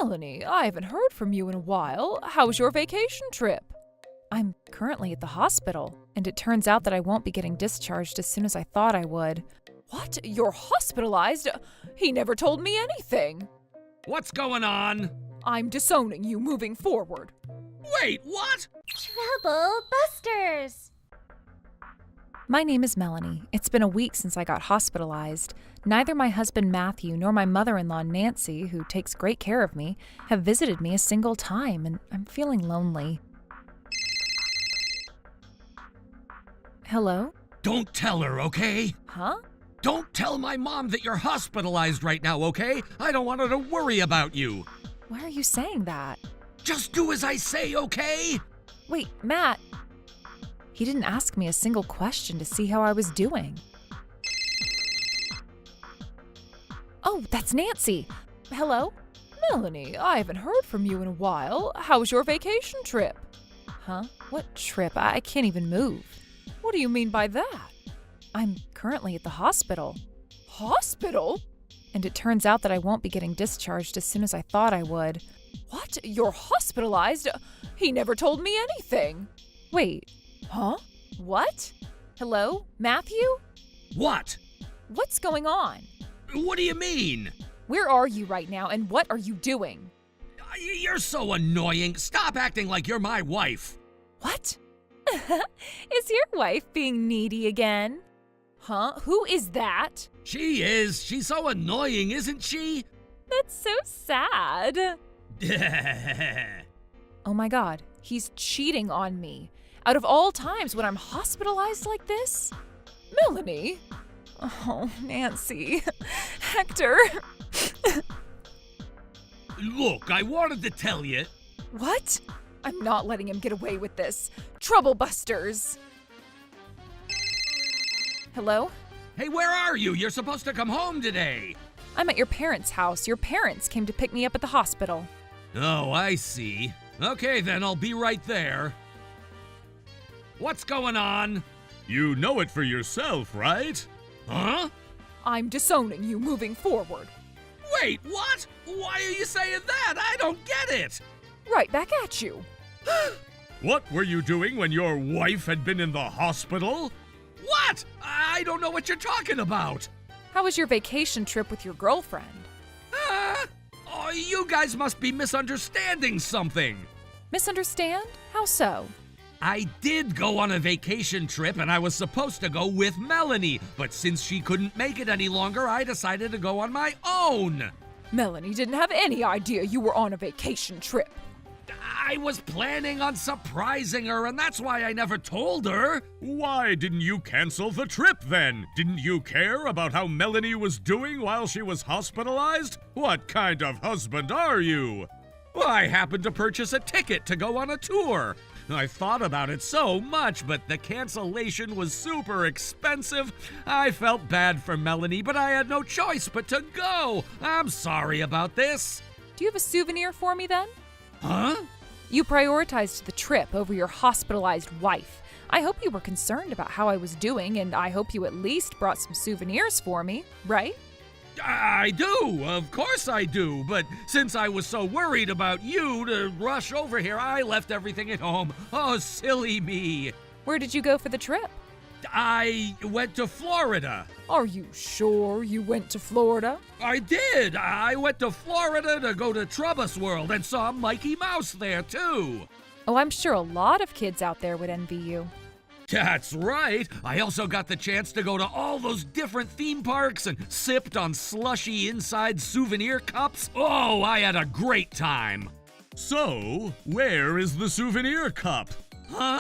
Melanie, I haven't heard from you in a while. How was your vacation trip? I'm currently at the hospital, and it turns out that I won't be getting discharged as soon as I thought I would. What? You're hospitalized? He never told me anything. What's going on? I'm disowning you moving forward. Wait, what? Trouble Busters! My name is Melanie. It's been a week since I got hospitalized. Neither my husband Matthew nor my mother-in-law Nancy, who takes great care of me, have visited me a single time, and I'm feeling lonely. Hello? Don't tell her, okay? Huh? Don't tell my mom that you're hospitalized right now, okay? I don't want her to worry about you. Why are you saying that? Just do as I say, okay? Wait, Matt. He didn't ask me a single question to see how I was doing. Oh, that's Nancy. Hello? Melanie, I haven't heard from you in a while. How was your vacation trip? Huh? What trip? I can't even move. What do you mean by that? I'm currently at the hospital. Hospital? And it turns out that I won't be getting discharged as soon as I thought I would. What? You're hospitalized? He never told me anything. Wait. Huh? What? Hello? Matthew? What? What's going on? What do you mean? Where are you right now, and what are you doing? You're so annoying. Stop acting like you're my wife. What? Is your wife being needy again? Huh? Who is that? She is. She's so annoying, isn't she? That's so sad. Oh my God, he's cheating on me. Out of all times when I'm hospitalized like this? Melanie? Oh, Nancy. Hector. Look, I wanted to tell you. What? I'm not letting him get away with this. Trouble Busters. Hello? Hey, where are you? You're supposed to come home today. I'm at your parents' house. Your parents came to pick me up at the hospital. Oh, I see. Okay, then I'll be right there. What's going on? You know it for yourself, right? Huh? I'm disowning you moving forward. Wait, what? Why are you saying that? I don't get it. Right back at you. What were you doing when your wife had been in the hospital? What? I don't know what you're talking about. How was your vacation trip with your girlfriend? Oh, you guys must be misunderstanding something. Misunderstand? How so? I did go on a vacation trip and I was supposed to go with Melanie, but since she couldn't make it any longer, I decided to go on my own. Melanie didn't have any idea you were on a vacation trip. I was planning on surprising her, and that's why I never told her. Why didn't you cancel the trip then? Didn't you care about how Melanie was doing while she was hospitalized? What kind of husband are you? Well, I happened to purchase a ticket to go on a tour. I thought about it so much, but the cancellation was super expensive. I felt bad for Melanie, but I had no choice but to go. I'm sorry about this. Do you have a souvenir for me then? Huh? You prioritized the trip over your hospitalized wife. I hope you were concerned about how I was doing, and I hope you at least brought some souvenirs for me, right? I do, of course I do, but since I was so worried about you to rush over here, I left everything at home. Oh, silly me. Where did you go for the trip? I went to Florida. Are you sure you went to Florida? I did. I went to Florida to go to Trouble World and saw Mikey Mouse there, too. Oh, I'm sure a lot of kids out there would envy you. That's right. I also got the chance to go to all those different theme parks and sipped on slushy inside souvenir cups. Oh, I had a great time. So, where is the souvenir cup? Huh?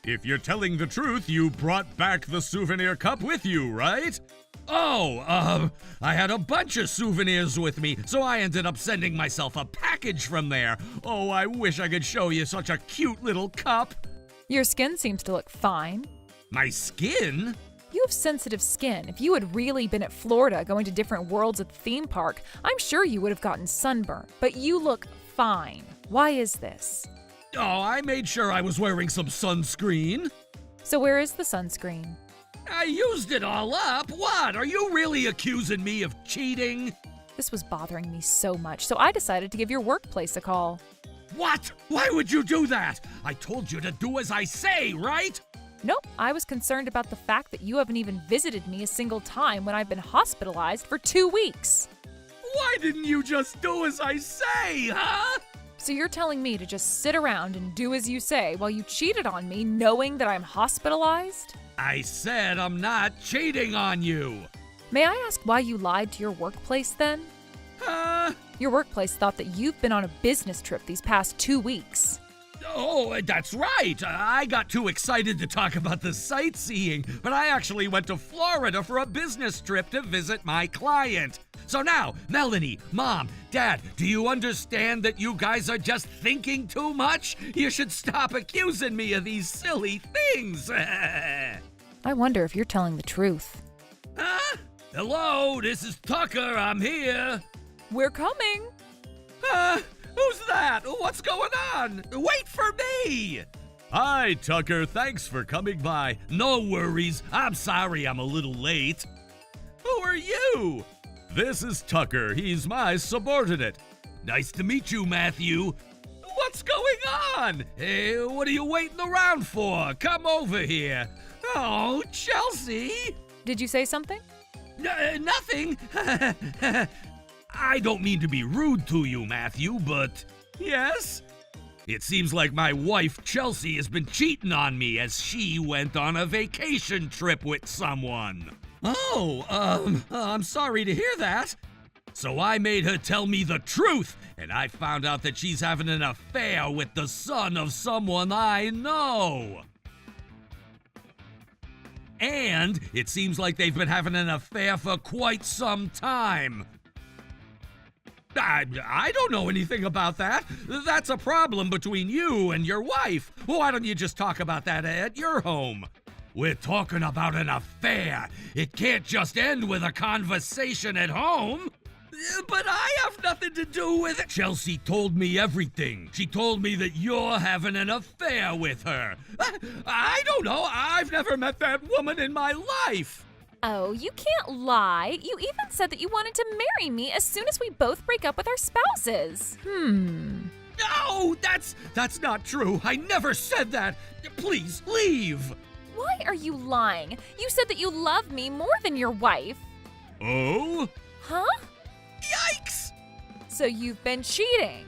If you're telling the truth, you brought back the souvenir cup with you, right? Oh, I had a bunch of souvenirs with me, so I ended up sending myself a package from there. Oh, I wish I could show you such a cute little cup. Your skin seems to look fine. My skin? You have sensitive skin. If you had really been at Florida going to different worlds at the theme park, I'm sure you would have gotten sunburn. But you look fine. Why is this? Oh, I made sure I was wearing some sunscreen. So where is the sunscreen? I used it all up. What? Are you really accusing me of cheating? This was bothering me so much, so I decided to give your workplace a call. What? Why would you do that? I told you to do as I say, right? Nope, I was concerned about the fact that you haven't even visited me a single time when I've been hospitalized for 2 weeks. Why didn't you just do as I say, huh? So you're telling me to just sit around and do as you say while you cheated on me knowing that I'm hospitalized? I said I'm not cheating on you. May I ask why you lied to your workplace then? Huh? Your workplace thought that you've been on a business trip these past 2 weeks. Oh, that's right. I got too excited to talk about the sightseeing, but I actually went to Florida for a business trip to visit my client. So now, Melanie, Mom, Dad, do you understand that you guys are just thinking too much? You should stop accusing me of these silly things. I wonder if you're telling the truth. Huh? Hello, this is Tucker. I'm here. We're coming. Who's that? What's going on? Wait for me! Hi, Tucker. Thanks for coming by. No worries. I'm sorry I'm a little late. Who are you? This is Tucker. He's my subordinate. Nice to meet you, Matthew. What's going on? Hey, what are you waiting around for? Come over here. Oh, Chelsea. Did you say something? Nothing. I don't mean to be rude to you, Matthew, but yes? It seems like my wife, Chelsea, has been cheating on me as she went on a vacation trip with someone. Oh, I'm sorry to hear that. So I made her tell me the truth, and I found out that she's having an affair with the son of someone I know. And it seems like they've been having an affair for quite some time. I don't know anything about that. That's a problem between you and your wife. Why don't you just talk about that at your home? We're talking about an affair. It can't just end with a conversation at home. But I have nothing to do with it. Chelsea told me everything. She told me that you're having an affair with her. I don't know. I've never met that woman in my life. Oh, you can't lie. You even said that you wanted to marry me as soon as we both break up with our spouses. No, that's not true. I never said that. Please, leave. Why are you lying? You said that you love me more than your wife. Oh? Huh? Yikes! So you've been cheating.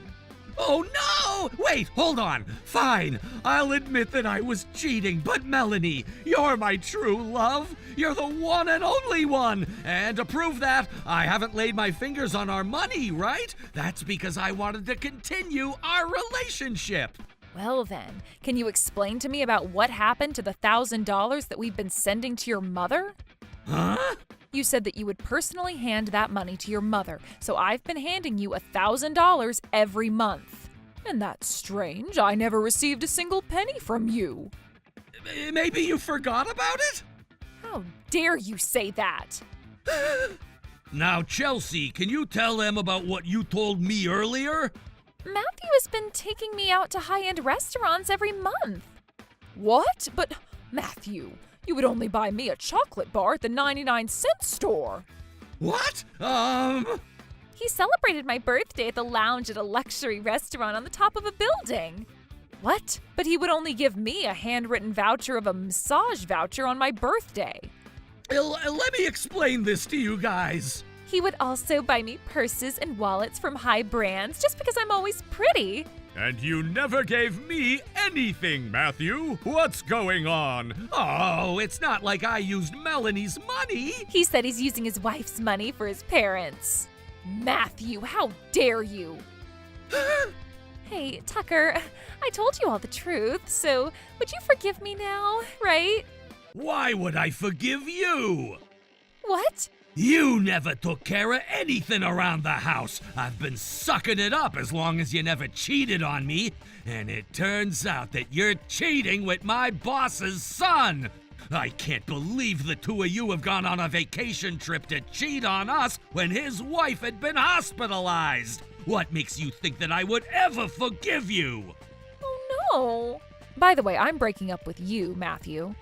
Oh no! Wait, hold on. Fine, I'll admit that I was cheating, but Melanie, you're my true love. You're the one and only one. And to prove that, I haven't laid my fingers on our money, right? That's because I wanted to continue our relationship. Well then, can you explain to me about what happened to the $1,000 that we've been sending to your mother? Huh? You said that you would personally hand that money to your mother, so I've been handing you $1,000 every month. And that's strange. I never received a single penny from you. Maybe you forgot about it? How dare you say that? Now, Chelsea, can you tell them about what you told me earlier? Matthew has been taking me out to high-end restaurants every month. What? But, Matthew, you would only buy me a chocolate bar at the 99-cent store. What? He celebrated my birthday at the lounge at a luxury restaurant on the top of a building. What? But he would only give me a handwritten voucher of a massage voucher on my birthday. Let me explain this to you guys. He would also buy me purses and wallets from high brands just because I'm always pretty. And you never gave me anything, Matthew. What's going on? Oh, it's not like I used Melanie's money. He said he's using his wife's money for his parents. Matthew, how dare you? Hey, Tucker, I told you all the truth, so would you forgive me now, right? Why would I forgive you? What? You never took care of anything around the house. I've been sucking it up as long as you never cheated on me. And it turns out that you're cheating with my boss's son. I can't believe the two of you have gone on a vacation trip to cheat on us when his wife had been hospitalized. What makes you think that I would ever forgive you? Oh, no. By the way, I'm breaking up with you, Matthew.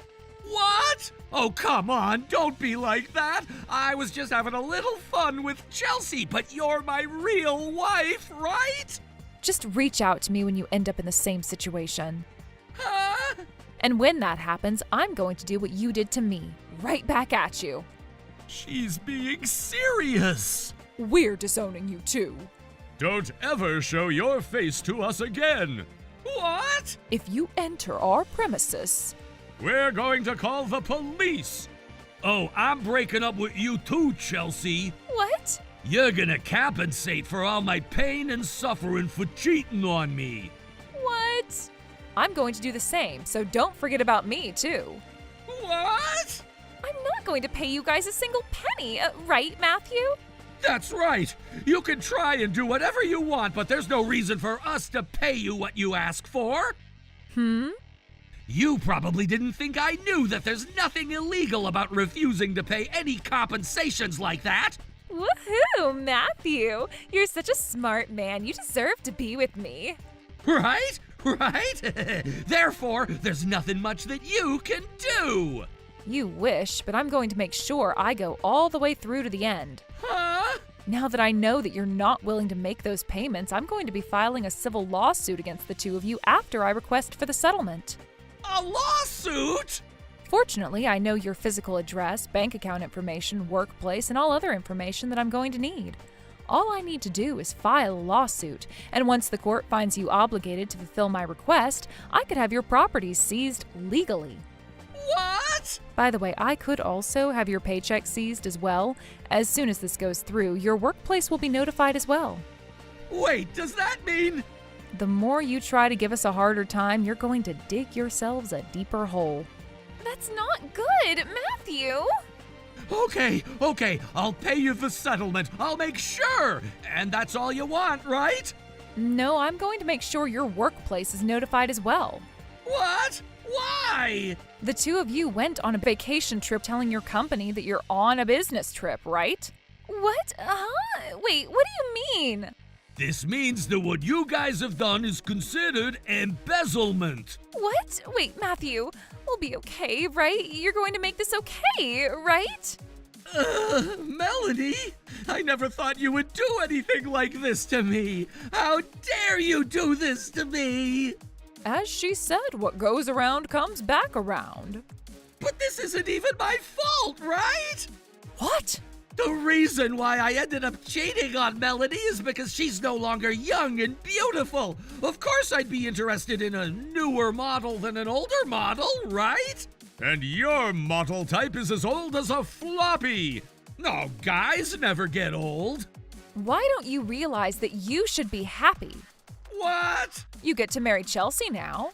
What? What? Oh, come on, don't be like that. I was just having a little fun with Chelsea, but you're my real wife, right? Just reach out to me when you end up in the same situation. Huh? And when that happens, I'm going to do what you did to me. Right back at you. She's being serious. We're disowning you too. Don't ever show your face to us again. What? If you enter our premises, We're going to call the police. Oh, I'm breaking up with you too, Chelsea. what? You're gonna compensate for all my pain and suffering for cheating on me. What? I'm going to do the same, so don't forget about me too. What? I'm not going to pay you guys a single penny, right, Matthew? That's right. You can try and do whatever you want, but there's no reason for us to pay you what you ask for. You probably didn't think I knew that there's nothing illegal about refusing to pay any compensations like that. Woohoo, Matthew! You're such a smart man. You deserve to be with me. Right? Right? Therefore, there's nothing much that you can do. You wish, but I'm going to make sure I go all the way through to the end. Huh? Now that I know that you're not willing to make those payments, I'm going to be filing a civil lawsuit against the two of you after I request for the settlement. A lawsuit? Fortunately, I know your physical address, bank account information, workplace, and all other information that I'm going to need. All I need to do is file a lawsuit, and once the court finds you obligated to fulfill my request, I could have your properties seized legally. What? By the way, I could also have your paycheck seized as well. As soon as this goes through, your workplace will be notified as well. Wait, does that mean? The more you try to give us a harder time, you're going to dig yourselves a deeper hole. That's not good, Matthew! Okay, I'll pay you the settlement. I'll make sure. And that's all you want, right? No, I'm going to make sure your workplace is notified as well. What? Why? The two of you went on a vacation trip telling your company that you're on a business trip, right? What? Wait, what do you mean? This means that what you guys have done is considered embezzlement. What? Wait, Matthew, we'll be okay, right? You're going to make this okay, right? Melanie, I never thought you would do anything like this to me. How dare you do this to me? As she said, what goes around comes back around. But this isn't even my fault, right? What? The reason why I ended up cheating on Melanie is because she's no longer young and beautiful. Of course I'd be interested in a newer model than an older model, right? And your model type is as old as a floppy. No, guys never get old. Why don't you realize that you should be happy? What? You get to marry Chelsea now.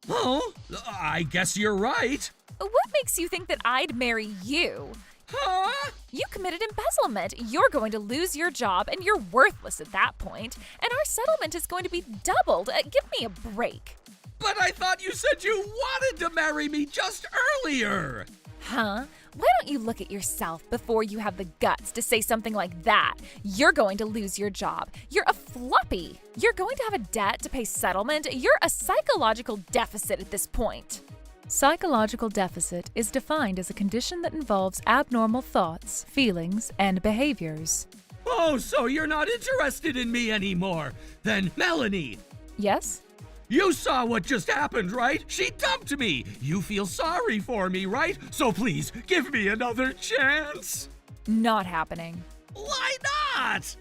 Oh, I guess you're right. What makes you think that I'd marry you? Huh? You committed embezzlement. You're going to lose your job and you're worthless at that point. And our settlement is going to be doubled. Give me a break. But I thought you said you wanted to marry me just earlier. Huh? Why don't you look at yourself before you have the guts to say something like that? You're going to lose your job. You're a floppy. You're going to have a debt to pay settlement. You're a psychological deficit at this point. Psychological deficit is defined as a condition that involves abnormal thoughts, feelings, and behaviors. Oh, so you're not interested in me anymore. Then, Melanie, Yes? you saw what just happened, right? She dumped me. You feel sorry for me, right? So please, give me another chance. Not happening. Why not?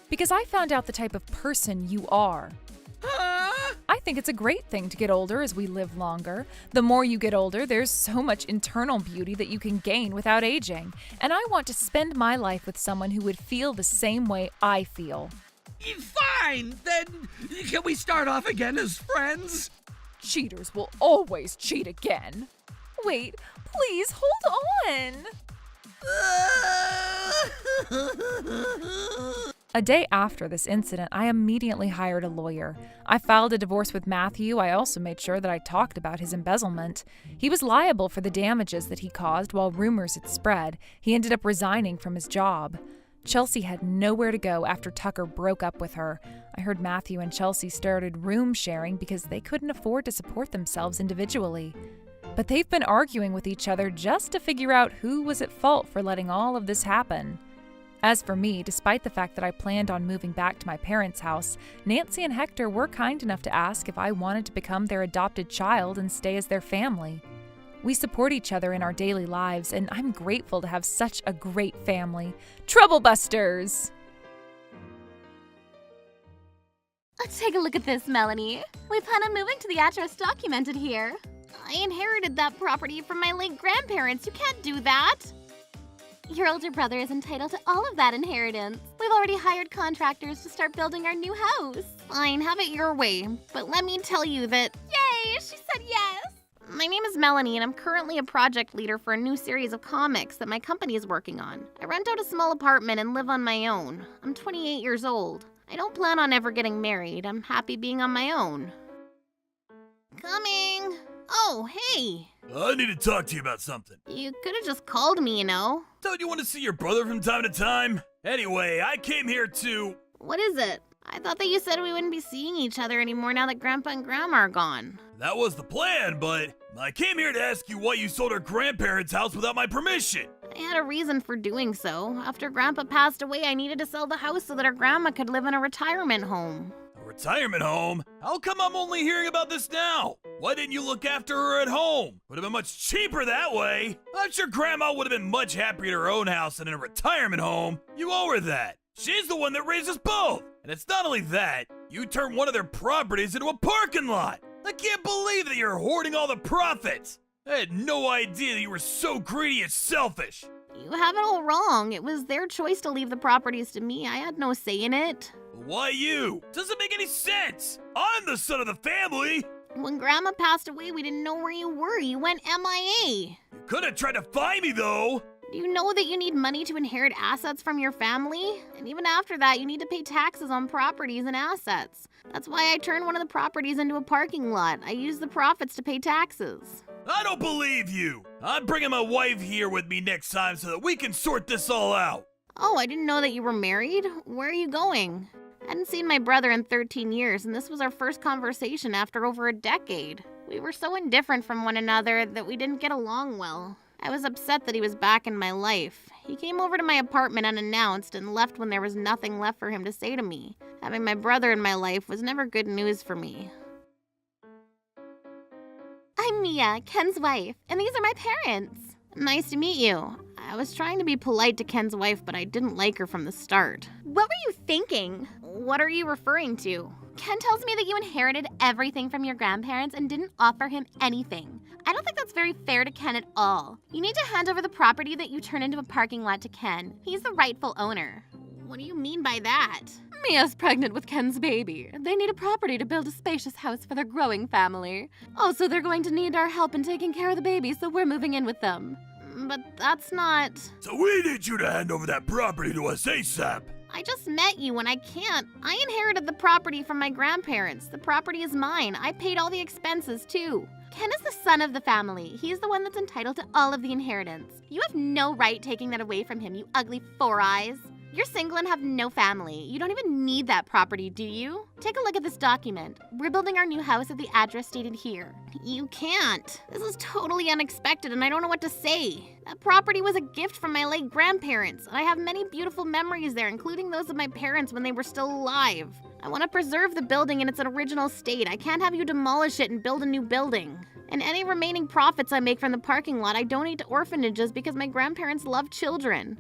Because I found out the type of person you are. Huh? I think it's a great thing to get older as we live longer. The more you get older, there's so much internal beauty that you can gain without aging. And I want to spend my life with someone who would feel the same way I feel. Fine, then can we start off again as friends? Cheaters will always cheat again. Wait, please hold on. A day after this incident, I immediately hired a lawyer. I filed a divorce with Matthew. I also made sure that I talked about his embezzlement. He was liable for the damages that he caused while rumors had spread. He ended up resigning from his job. Chelsea had nowhere to go after Tucker broke up with her. I heard Matthew and Chelsea started room sharing because they couldn't afford to support themselves individually. but they've been arguing with each other just to figure out who was at fault for letting all of this happen. As for me, despite the fact that I planned on moving back to my parents' house, Nancy and Hector were kind enough to ask if I wanted to become their adopted child and stay as their family. We support each other in our daily lives, and I'm grateful to have such a great family. Troublebusters! Let's take a look at this, Melanie. We plan on moving to the address documented here. I inherited that property from my late grandparents. You can't do that. Your older brother is entitled to all of that inheritance. We've already hired contractors to start building our new house. Fine, have it your way. But let me tell you that— Yay, she said yes! My name is Melanie, and I'm currently a project leader for a new series of comics that my company is working on. I rent out a small apartment and live on my own. I'm 28 years old. I don't plan on ever getting married. I'm happy being on my own. Coming! Oh, hey! I need to talk to you about something. You could have just called me, you know. Don't you want to see your brother from time to time? Anyway, I came here to— What is it? I thought that you said we wouldn't be seeing each other anymore now that Grandpa and Grandma are gone. That was the plan, but I came here to ask you why you sold our grandparents' house without my permission. I had a reason for doing so. After Grandpa passed away, I needed to sell the house so that our grandma could live in a retirement home. A retirement home? How come I'm only hearing about this now? Why didn't you look after her at home? Would have been much cheaper that way. I'm sure Grandma would have been much happier in her own house than in a retirement home. You owe her that. She's the one that raised us both. And it's not only that, you turned one of their properties into a parking lot. I can't believe that you're hoarding all the profits. I had no idea that you were so greedy and selfish. You have it all wrong. It was their choice to leave the properties to me. I had no say in it. Why you? Doesn't make any sense. I'm the son of the family. When Grandma passed away, we didn't know where you were. You went MIA. You could have tried to find me though. Do you know that you need money to inherit assets from your family? And even after that, you need to pay taxes on properties and assets. That's why I turned one of the properties into a parking lot. I used the profits to pay taxes. I don't believe you. I'm bringing my wife here with me next time so that we can sort this all out. Oh, I didn't know that you were married. Where are you going? I hadn't seen my brother in 13 years, and this was our first conversation after over a decade. We were so indifferent from one another that we didn't get along well. I was upset that he was back in my life. He came over to my apartment unannounced and left when there was nothing left for him to say to me. Having my brother in my life was never good news for me. I'm Mia, Ken's wife, and these are my parents. Nice to meet you. I was trying to be polite to Ken's wife, but I didn't like her from the start. What were you thinking? What are you referring to? Ken tells me that you inherited everything from your grandparents and didn't offer him anything. I don't think that's very fair to Ken at all. You need to hand over the property that you turned into a parking lot to Ken. He's the rightful owner. What do you mean by that? Mia's pregnant with Ken's baby. They need a property to build a spacious house for their growing family. Also, they're going to need our help in taking care of the baby, so we're moving in with them. But that's not— So we need you to hand over that property to us ASAP. I just met you and I can't. I inherited the property from my grandparents. The property is mine. I paid all the expenses too. Ken is the son of the family. He's the one that's entitled to all of the inheritance. You have no right taking that away from him, you ugly four eyes. You're single and have no family. You don't even need that property, do you? Take a look at this document. We're building our new house at the address stated here. You can't. This is totally unexpected and I don't know what to say. That property was a gift from my late grandparents, and I have many beautiful memories there, including those of my parents when they were still alive. I want to preserve the building in its original state. I can't have you demolish it and build a new building. And any remaining profits I make from the parking lot, I donate to orphanages because my grandparents love children.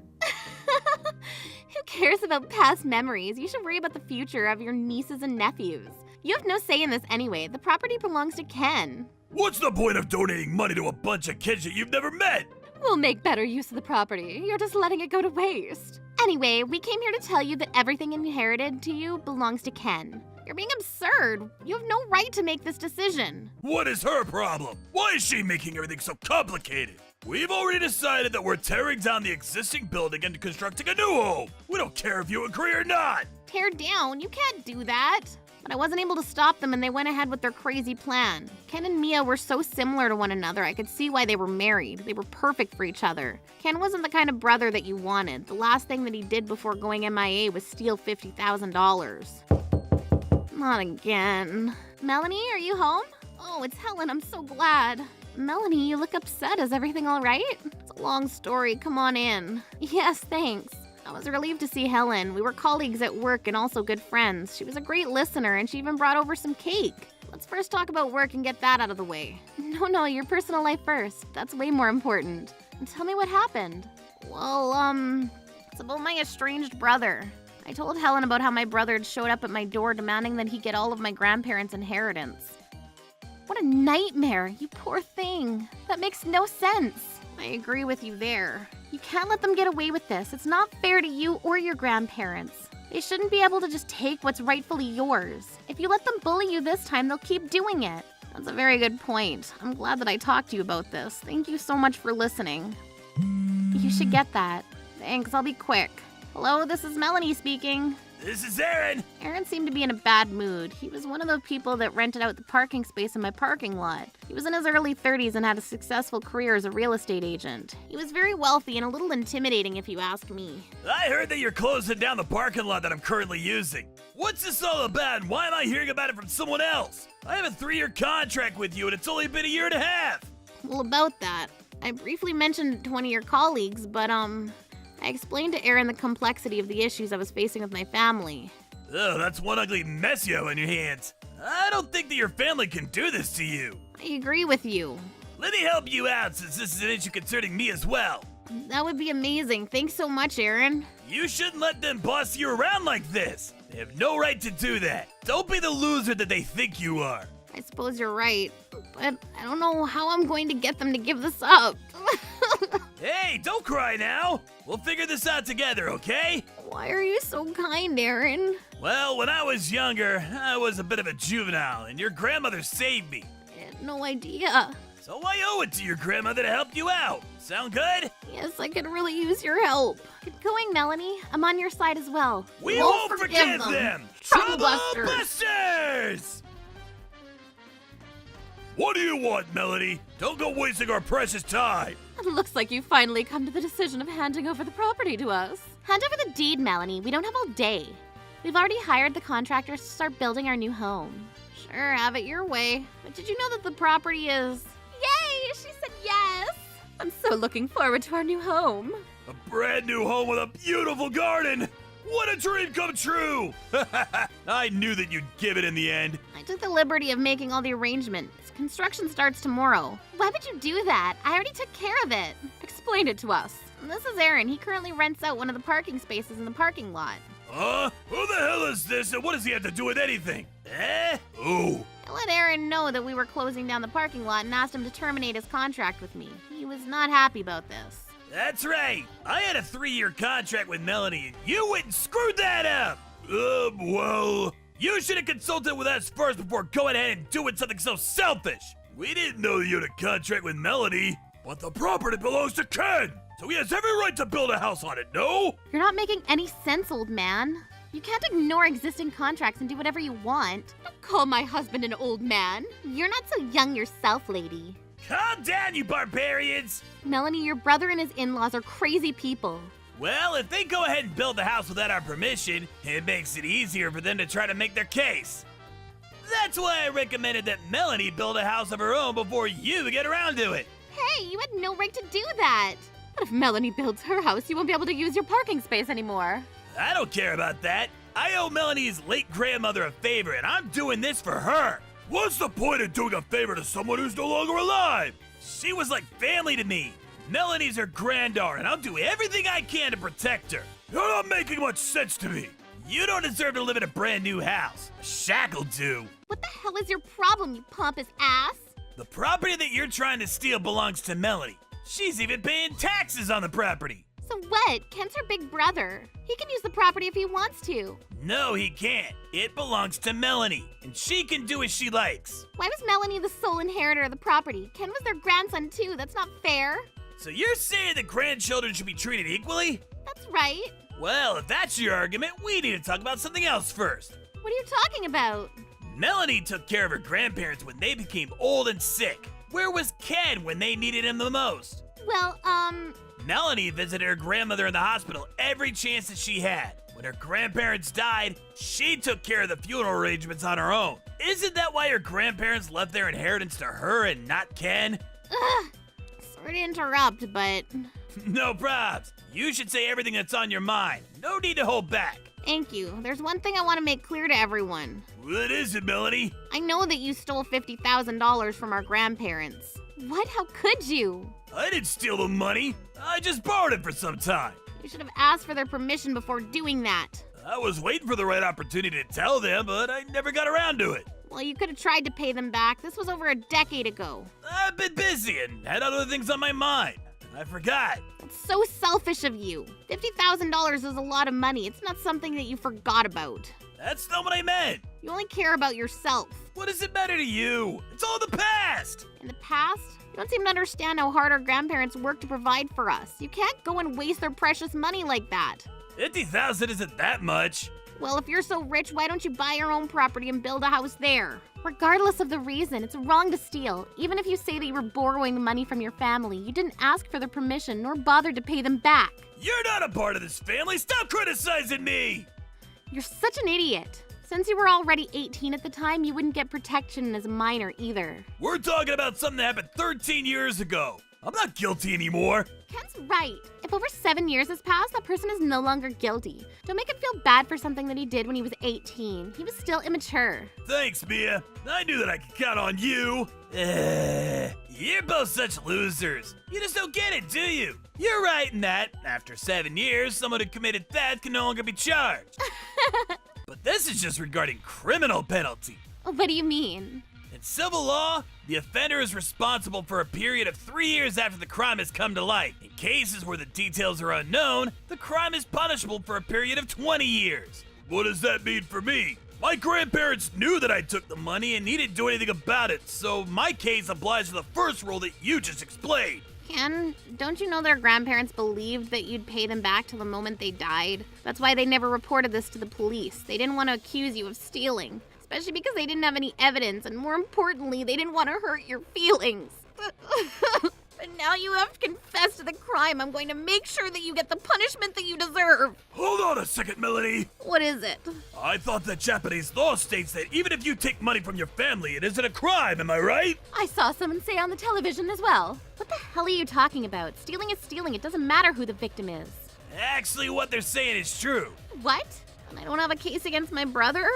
Who cares about past memories? You should worry about the future of your nieces and nephews. You have no say in this anyway. The property belongs to Ken. What's the point of donating money to a bunch of kids that you've never met? We'll make better use of the property. You're just letting it go to waste. Anyway, we came here to tell you that everything inherited to you belongs to Ken. You're being absurd. You have no right to make this decision. What is her problem? Why is she making everything so complicated? We've already decided that we're tearing down the existing building and constructing a new home. We don't care if you agree or not. Tear down? You can't do that. But I wasn't able to stop them and they went ahead with their crazy plan. Ken and Mia were so similar to one another, I could see why they were married. They were perfect for each other. Ken wasn't the kind of brother that you wanted. The last thing that he did before going MIA was steal $50,000. Not again. Melanie, are you home? Oh, it's Helen. I'm so glad. Melanie, you look upset. Is everything all right? It's a long story. Come on in. Yes, thanks. I was relieved to see Helen. We were colleagues at work and also good friends. She was a great listener and she even brought over some cake. Let's first talk about work and get that out of the way. No, your personal life first. That's way more important. And tell me what happened. Well, it's about my estranged brother. I told Helen about how my brother had showed up at my door demanding that he get all of my grandparents' inheritance. What a nightmare, you poor thing. That makes no sense. I agree with you there. You can't let them get away with this. It's not fair to you or your grandparents. They shouldn't be able to just take what's rightfully yours. If you let them bully you this time, they'll keep doing it. That's a very good point. I'm glad that I talked to you about this. Thank you so much for listening. You should get that. Thanks, I'll be quick. Hello, this is Melanie speaking. This is Aaron. Aaron seemed to be in a bad mood. He was one of the people that rented out the parking space in my parking lot. He was in his early 30s and had a successful career as a real estate agent. He was very wealthy and a little intimidating if you ask me. I heard that you're closing down the parking lot that I'm currently using. What's this all about and why am I hearing about it from someone else? I have a 3-year contract with you and it's only been a year and a half. Well, about that, I briefly mentioned to one of your colleagues, but I explained to Aaron the complexity of the issues I was facing with my family. Oh, that's one ugly mess you have on your hands. I don't think that your family can do this to you. I agree with you. Let me help you out since this is an issue concerning me as well. That would be amazing. Thanks so much, Aaron. You shouldn't let them boss you around like this. They have no right to do that. Don't be the loser that they think you are. I suppose you're right, but I don't know how I'm going to get them to give this up. Hey, don't cry now. We'll figure this out together, okay? Why are you so kind, Aaron? Well, when I was younger, I was a bit of a juvenile, and your grandmother saved me. I had no idea. So I owe it to your grandmother to help you out. Sound good? Yes, I could really use your help. Get going, Melanie. I'm on your side as well. We won't forgive them! Troublebusters! Troublebusters! What do you want, Melanie? Don't go wasting our precious time. Looks like you finally come to the decision of handing over the property to us. Hand over the deed, Melanie. We don't have all day. We've already hired the contractors to start building our new home. Sure, have it your way. But did you know that the property is... Yay! She said yes! I'm so looking forward to our new home. A brand new home with a beautiful garden. What a dream come true! I knew that you'd give it in the end. I took the liberty of making all the arrangements. Construction starts tomorrow. Why would you do that? I already took care of it. Explain it to us. This is Aaron. He currently rents out one of the parking spaces in the parking lot. Who the hell is this and what does he have to do with anything? Ooh. I let Aaron know that we were closing down the parking lot and asked him to terminate his contract with me. He was not happy about this. That's right. I had a 3-year contract with Melanie and you went and screwed that up. Well, you should have consulted with us first before going ahead and doing something so selfish. We didn't know you had a contract with Melanie, but the property belongs to Ken, so he has every right to build a house on it, no? You're not making any sense, old man. You can't ignore existing contracts and do whatever you want. Don't call my husband an old man. You're not so young yourself, lady. Calm down, you barbarians! Melanie, your brother and his in-laws are crazy people. Well, if they go ahead and build the house without our permission, it makes it easier for them to try to make their case. That's why I recommended that Melanie build a house of her own before you get around to it. Hey, you had no right to do that. But if Melanie builds her house, you won't be able to use your parking space anymore. I don't care about that. I owe Melanie's late grandmother a favor, and I'm doing this for her. What's the point of doing a favor to someone who's no longer alive? She was like family to me. Melanie's her granddaughter, and I'll do everything I can to protect her. You're not making much sense to me. You don't deserve to live in a brand new house. A shack will do. What the hell is your problem, you pompous ass? The property that you're trying to steal belongs to Melanie. She's even paying taxes on the property. So what? Ken's her big brother. He can use the property if he wants to. No, he can't. It belongs to Melanie, and she can do as she likes. Why was Melanie the sole inheritor of the property? Ken was their grandson too. That's not fair. So you're saying that grandchildren should be treated equally? That's right. Well, if that's your argument, we need to talk about something else first. What are you talking about? Melanie took care of her grandparents when they became old and sick. Where was Ken when they needed him the most? Well, Melanie visited her grandmother in the hospital every chance that she had. When her grandparents died, she took care of the funeral arrangements on her own. Isn't that why her grandparents left their inheritance to her and not Ken? Sorry to interrupt, but No probs. You should say everything that's on your mind. No need to hold back. thank you. There's one thing I want to make clear to everyone. What is it, Melanie? I know that you stole $50,000 from our grandparents. What? How could you? I didn't steal the money. I just borrowed it for some time. You should have asked for their permission before doing that. I was waiting for the right opportunity to tell them, but I never got around to it. Well, you could have tried to pay them back. This was over a decade ago. I've been busy and had other things on my mind. I forgot. That's so selfish of you. $50,000 is a lot of money. It's not something that you forgot about. That's not what I meant. You only care about yourself. What does it matter to you? It's all the past. In the past, you don't seem to understand how hard our grandparents worked to provide for us. You can't go and waste their precious money like that. 50,000 isn't that much. Well, if you're so rich, why don't you buy your own property and build a house there? Regardless of the reason, it's wrong to steal. Even if you say that you were borrowing the money from your family, you didn't ask for their permission nor bothered to pay them back. You're not a part of this family. Stop criticizing me. You're such an idiot. Since you were already 18 at the time, you wouldn't get protection as a minor either. We're talking about something that happened 13 years ago. I'm not guilty anymore. Ken's right. If over 7 years has passed, that person is no longer guilty. Don't make him feel bad for something that he did when he was 18. He was still immature. Thanks, Mia. I knew that I could count on you. You're both such losers. You just don't get it, do you? You're right in that, after 7 years, someone who committed theft can no longer be charged. But this is just regarding criminal penalty. What do you mean? In civil law, the offender is responsible for a period of 3 years after the crime has come to light. In cases where the details are unknown, the crime is punishable for a period of 20 years. What does that mean for me? My grandparents knew that I took the money and needn't do anything about it, so my case applies to the first rule that you just explained. Ken, don't you know their grandparents believed that you'd pay them back till the moment they died? That's why they never reported this to the police. They didn't want to accuse you of stealing. Especially because they didn't have any evidence, and more importantly, they didn't want to hurt your feelings. But now you have confessed to the crime. I'm going to make sure that you get the punishment that you deserve. Hold on a second, Melanie. What is it? I thought that Japanese law states that even if you take money from your family, it isn't a crime, am I right? I saw someone say on the television as well. What the hell are you talking about? Stealing is stealing. It doesn't matter who the victim is. Actually, what they're saying is true. What? And I don't have a case against my brother?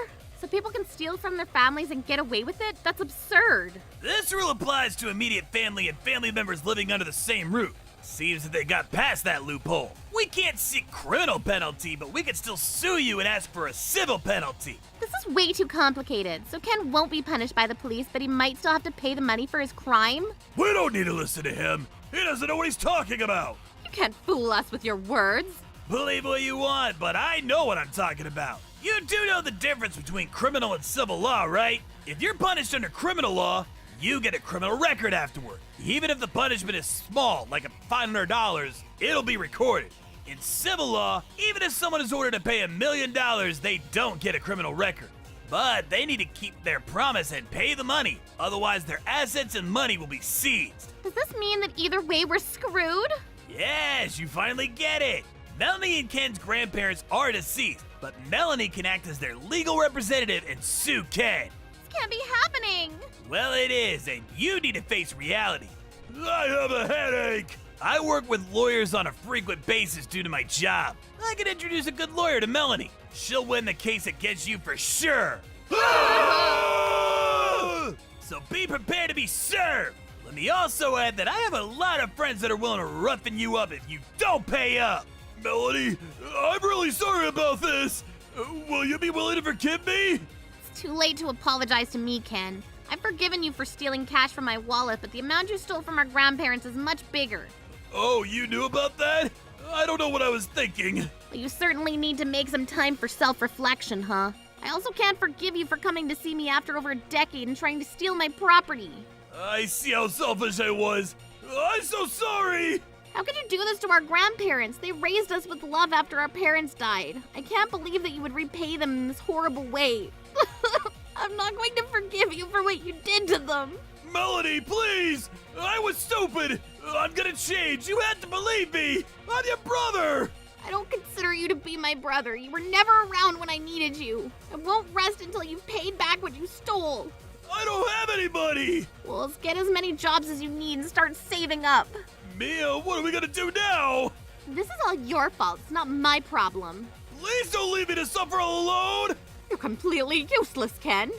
So people can steal from their families and get away with it? That's absurd. This rule applies to immediate family and family members living under the same roof. Seems that they got past that loophole. We can't seek criminal penalty, but we can still sue you and ask for a civil penalty. This is way too complicated. So Ken won't be punished by the police, but he might still have to pay the money for his crime? We don't need to listen to him. He doesn't know what he's talking about. You can't fool us with your words. Believe what you want, but I know what I'm talking about. You do know the difference between criminal and civil law, right? If you're punished under criminal law, you get a criminal record afterward. Even if the punishment is small, like $500, it'll be recorded. In civil law, even if someone is ordered to pay $1 million, they don't get a criminal record. But they need to keep their promise and pay the money. Otherwise, their assets and money will be seized. Does this mean that either way we're screwed? Yes, you finally get it. Melanie and Ken's grandparents are deceased, but Melanie can act as their legal representative and sue Ken. This can't be happening. Well, it is, and you need to face reality. I have a headache. I work with lawyers on a frequent basis due to my job. I can introduce a good lawyer to Melanie. She'll win the case against you for sure. So be prepared to be served. Let me also add that I have a lot of friends that are willing to roughen you up if you don't pay up. Melanie, I'm really sorry about this. Will you be willing to forgive me? It's too late to apologize to me, Ken. I've forgiven you for stealing cash from my wallet, but the amount you stole from our grandparents is much bigger. Oh, you knew about that? I don't know what I was thinking. Well, you certainly need to make some time for self-reflection, huh? I also can't forgive you for coming to see me after over a decade and trying to steal my property. I see how selfish I was. I'm so sorry. How could you do this to our grandparents? They raised us with love after our parents died. I can't believe that you would repay them in this horrible way. I'm not going to forgive you for what you did to them. Melanie, please! I was stupid! I'm gonna change! You had to believe me! I'm your brother! I don't consider you to be my brother. You were never around when I needed you. I won't rest until you've paid back what you stole. I don't have any money! Well, get as many jobs as you need and start saving up. Mia, what are we gonna do now? This is all your fault. It's not my problem. Please don't leave me to suffer alone! You're completely useless, Ken.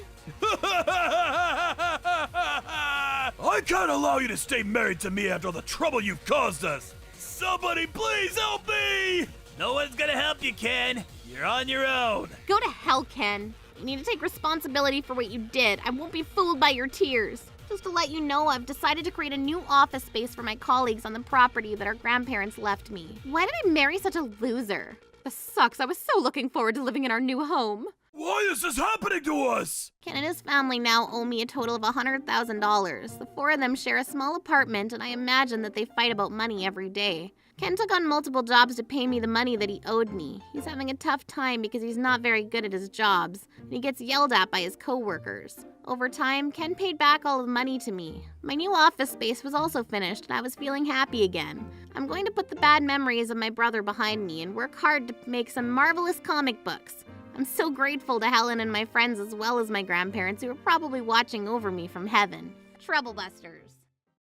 I can't allow you to stay married to me after all the trouble you've caused us! Somebody please help me! No one's gonna help you, Ken. You're on your own. Go to hell, Ken. You need to take responsibility for what you did. I won't be fooled by your tears. Just to let you know, I've decided to create a new office space for my colleagues on the property that our grandparents left me. Why did I marry such a loser? This sucks. I was so looking forward to living in our new home. Why is this happening to us? Ken and his family now owe me a total of $100,000. The four of them share a small apartment, and I imagine that they fight about money every day. Ken took on multiple jobs to pay me the money that he owed me. He's having a tough time because he's not very good at his jobs, and he gets yelled at by his coworkers. Over time, Ken paid back all of the money to me. My new office space was also finished, and I was feeling happy again. I'm going to put the bad memories of my brother behind me and work hard to make some marvelous comic books. I'm so grateful to Helen and my friends as well as my grandparents who are probably watching over me from heaven. Troublebusters.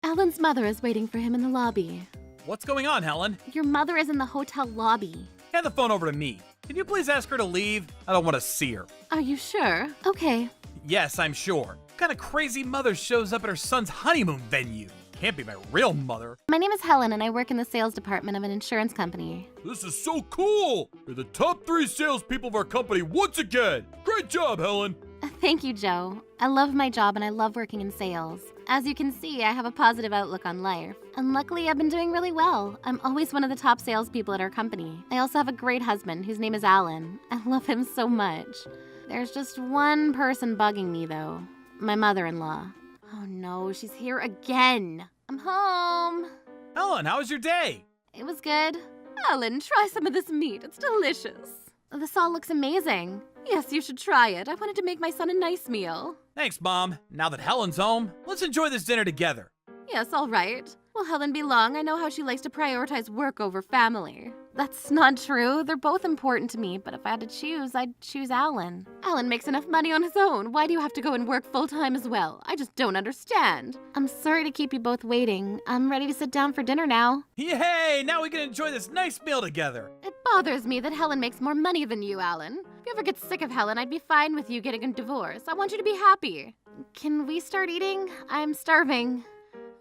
Alan's mother is waiting for him in the lobby. What's going on, Helen? Your mother is in the hotel lobby. Hand the phone over to me. Can you please ask her to leave? I don't want to see her. Are you sure? Okay. Yes, I'm sure. What kind of crazy mother shows up at her son's honeymoon venue? Can't be my real mother. My name is Helen and I work in the sales department of an insurance company. This is so cool! You're the top 3 salespeople of our company once again! Great job, Helen! Thank you, Joe. I love my job and I love working in sales. As you can see, I have a positive outlook on life. And luckily, I've been doing really well. I'm always one of the top salespeople at our company. I also have a great husband whose name is Alan. I love him so much. There's just one person bugging me, though. My mother-in-law. Oh no, she's here again. I'm home. Helen, how was your day? It was good. Alan, try some of this meat. It's delicious. This all looks amazing. Yes, you should try it. I wanted to make my son a nice meal. Thanks, Mom. Now that Helen's home, let's enjoy this dinner together. Yes, all right. Will Helen be long? I know how she likes to prioritize work over family. That's not true. They're both important to me, but if I had to choose, I'd choose Alan. Alan makes enough money on his own. Why do you have to go and work full-time as well? I just don't understand. I'm sorry to keep you both waiting. I'm ready to sit down for dinner now. Yay! Now we can enjoy this nice meal together. It bothers me that Helen makes more money than you, Alan. If you ever get sick of Helen, I'd be fine with you getting a divorce. I want you to be happy. Can we start eating? I'm starving.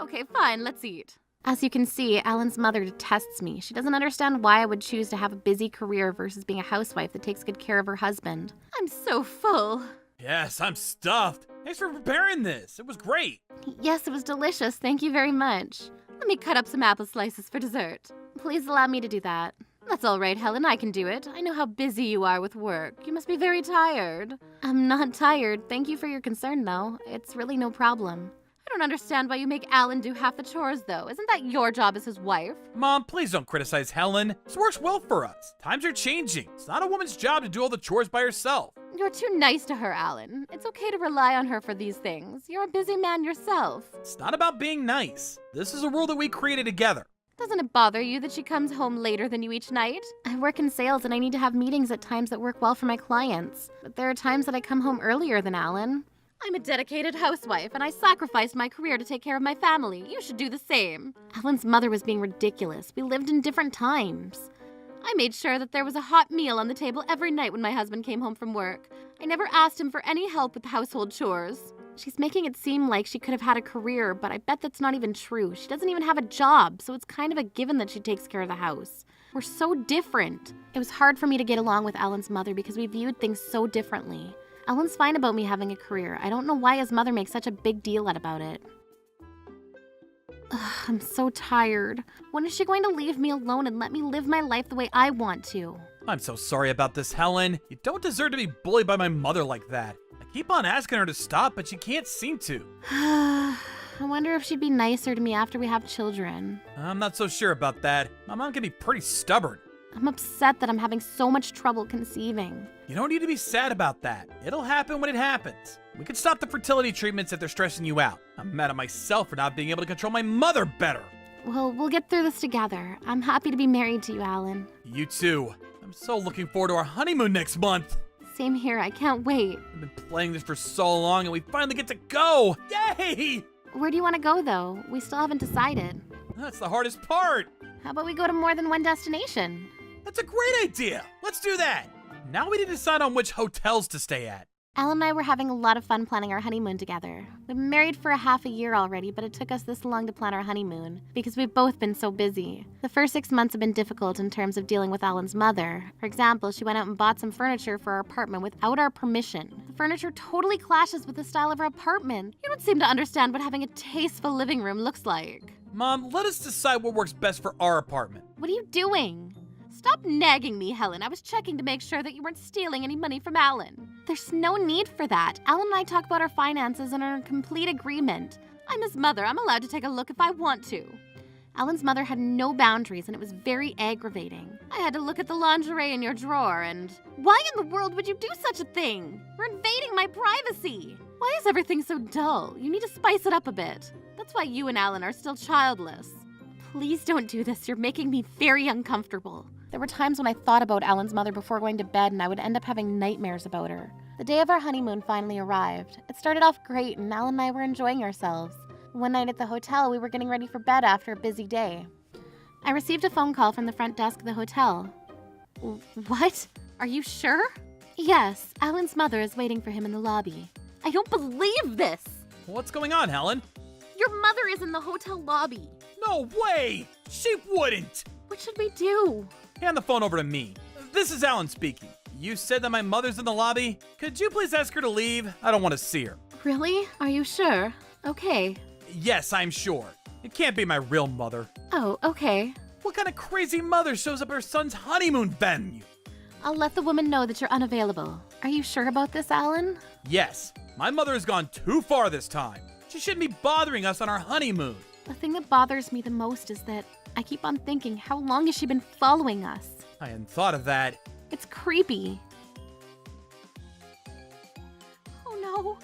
Okay, fine, let's eat. As you can see, Alan's mother detests me. She doesn't understand why I would choose to have a busy career versus being a housewife that takes good care of her husband. I'm so full. Yes, I'm stuffed. Thanks for preparing this. It was great. Yes, it was delicious. Thank you very much. Let me cut up some apple slices for dessert. Please allow me to do that. That's all right, Helen. I can do it. I know how busy you are with work. You must be very tired. I'm not tired. Thank you for your concern, though. It's really no problem. I don't understand why you make Alan do half the chores, though. Isn't that your job as his wife? Mom, please don't criticize Helen. This works well for us. Times are changing. It's not a woman's job to do all the chores by herself. You're too nice to her, Alan. It's okay to rely on her for these things. You're a busy man yourself. It's not about being nice. This is a world that we created together. Doesn't it bother you that she comes home later than you each night? I work in sales and I need to have meetings at times that work well for my clients. But there are times that I come home earlier than Alan. I'm a dedicated housewife, and I sacrificed my career to take care of my family. You should do the same. Alan's mother was being ridiculous. We lived in different times. I made sure that there was a hot meal on the table every night when my husband came home from work. I never asked him for any help with household chores. She's making it seem like she could have had a career, but I bet that's not even true. She doesn't even have a job, so it's kind of a given that she takes care of the house. We're so different. It was hard for me to get along with Alan's mother because we viewed things so differently. Alan's fine about me having a career. I don't know why his mother makes such a big deal about it. Ugh, I'm so tired. When is she going to leave me alone and let me live my life the way I want to? I'm so sorry about this, Helen. You don't deserve to be bullied by my mother like that. I keep on asking her to stop, but she can't seem to. I wonder if she'd be nicer to me after we have children. I'm not so sure about that. My mom can be pretty stubborn. I'm upset that I'm having so much trouble conceiving. You don't need to be sad about that. It'll happen when it happens. We can stop the fertility treatments if they're stressing you out. I'm mad at myself for not being able to control my mother better. Well, we'll get through this together. I'm happy to be married to you, Alan. You too. I'm so looking forward to our honeymoon next month. Same here, I can't wait. I've been playing this for so long and we finally get to go! Yay! Where do you want to go, though? We still haven't decided. That's the hardest part. How about we go to more than one destination? That's a great idea. Let's do that. Now we need to decide on which hotels to stay at. Al and I were having a lot of fun planning our honeymoon together. We've been married for a half a year already, but it took us this long to plan our honeymoon because we've both been so busy. The first 6 months have been difficult in terms of dealing with Alan's mother. For example, she went out and bought some furniture for our apartment without our permission. The furniture totally clashes with the style of our apartment. You don't seem to understand what having a tasteful living room looks like. Mom, let us decide what works best for our apartment. What are you doing? Stop nagging me, Helen. I was checking to make sure that you weren't stealing any money from Alan. There's no need for that. Alan and I talk about our finances and are in complete agreement. I'm his mother. I'm allowed to take a look if I want to. Alan's mother had no boundaries and it was very aggravating. I had to look at the lingerie in your drawer and... Why in the world would you do such a thing? You're invading my privacy. Why is everything so dull? You need to spice it up a bit. That's why you and Alan are still childless. Please don't do this. You're making me very uncomfortable. There were times when I thought about Alan's mother before going to bed and I would end up having nightmares about her. The day of our honeymoon finally arrived. It started off great and Alan and I were enjoying ourselves. One night at the hotel, we were getting ready for bed after a busy day. I received a phone call from the front desk of the hotel. What? Are you sure? Yes, Alan's mother is waiting for him in the lobby. I don't believe this! What's going on, Helen? Your mother is in the hotel lobby. No way! She wouldn't! What should we do? Hand the phone over to me. This is Alan speaking. You said that my mother's in the lobby? Could you please ask her to leave? I don't want to see her. Really? Are you sure? Okay. Yes, I'm sure. It can't be my real mother. Oh, okay. What kind of crazy mother shows up at her son's honeymoon venue? I'll let the woman know that you're unavailable. Are you sure about this, Alan? Yes, my mother has gone too far this time. She shouldn't be bothering us on our honeymoon. The thing that bothers me the most is that I keep on thinking, how long has she been following us? I hadn't thought of that. It's creepy. Oh no.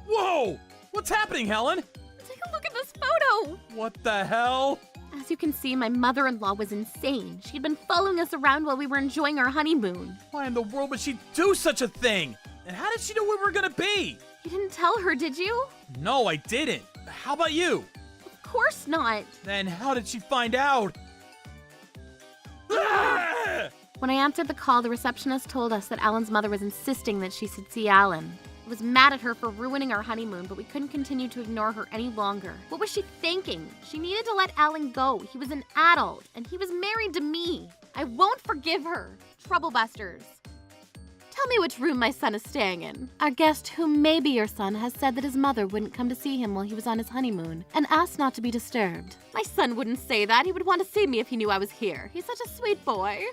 Whoa! What's happening, Helen? Take a look at this photo. What the hell? As you can see, my mother-in-law was insane. She'd been following us around while we were enjoying our honeymoon. Why in the world would she do such a thing? And how did she know where we were gonna be? You didn't tell her, did you? No, I didn't. How about you? Of course not. Then how did she find out? Ah! When I answered the call, the receptionist told us that Alan's mother was insisting that she should see Alan. I was mad at her for ruining our honeymoon, but we couldn't continue to ignore her any longer. What was she thinking? She needed to let Alan go. He was an adult, and he was married to me. I won't forgive her. Troublebusters. Tell me which room my son is staying in. Our guest, who may be your son, has said that his mother wouldn't come to see him while he was on his honeymoon and asked not to be disturbed. My son wouldn't say that. He would want to see me if he knew I was here. He's such a sweet boy.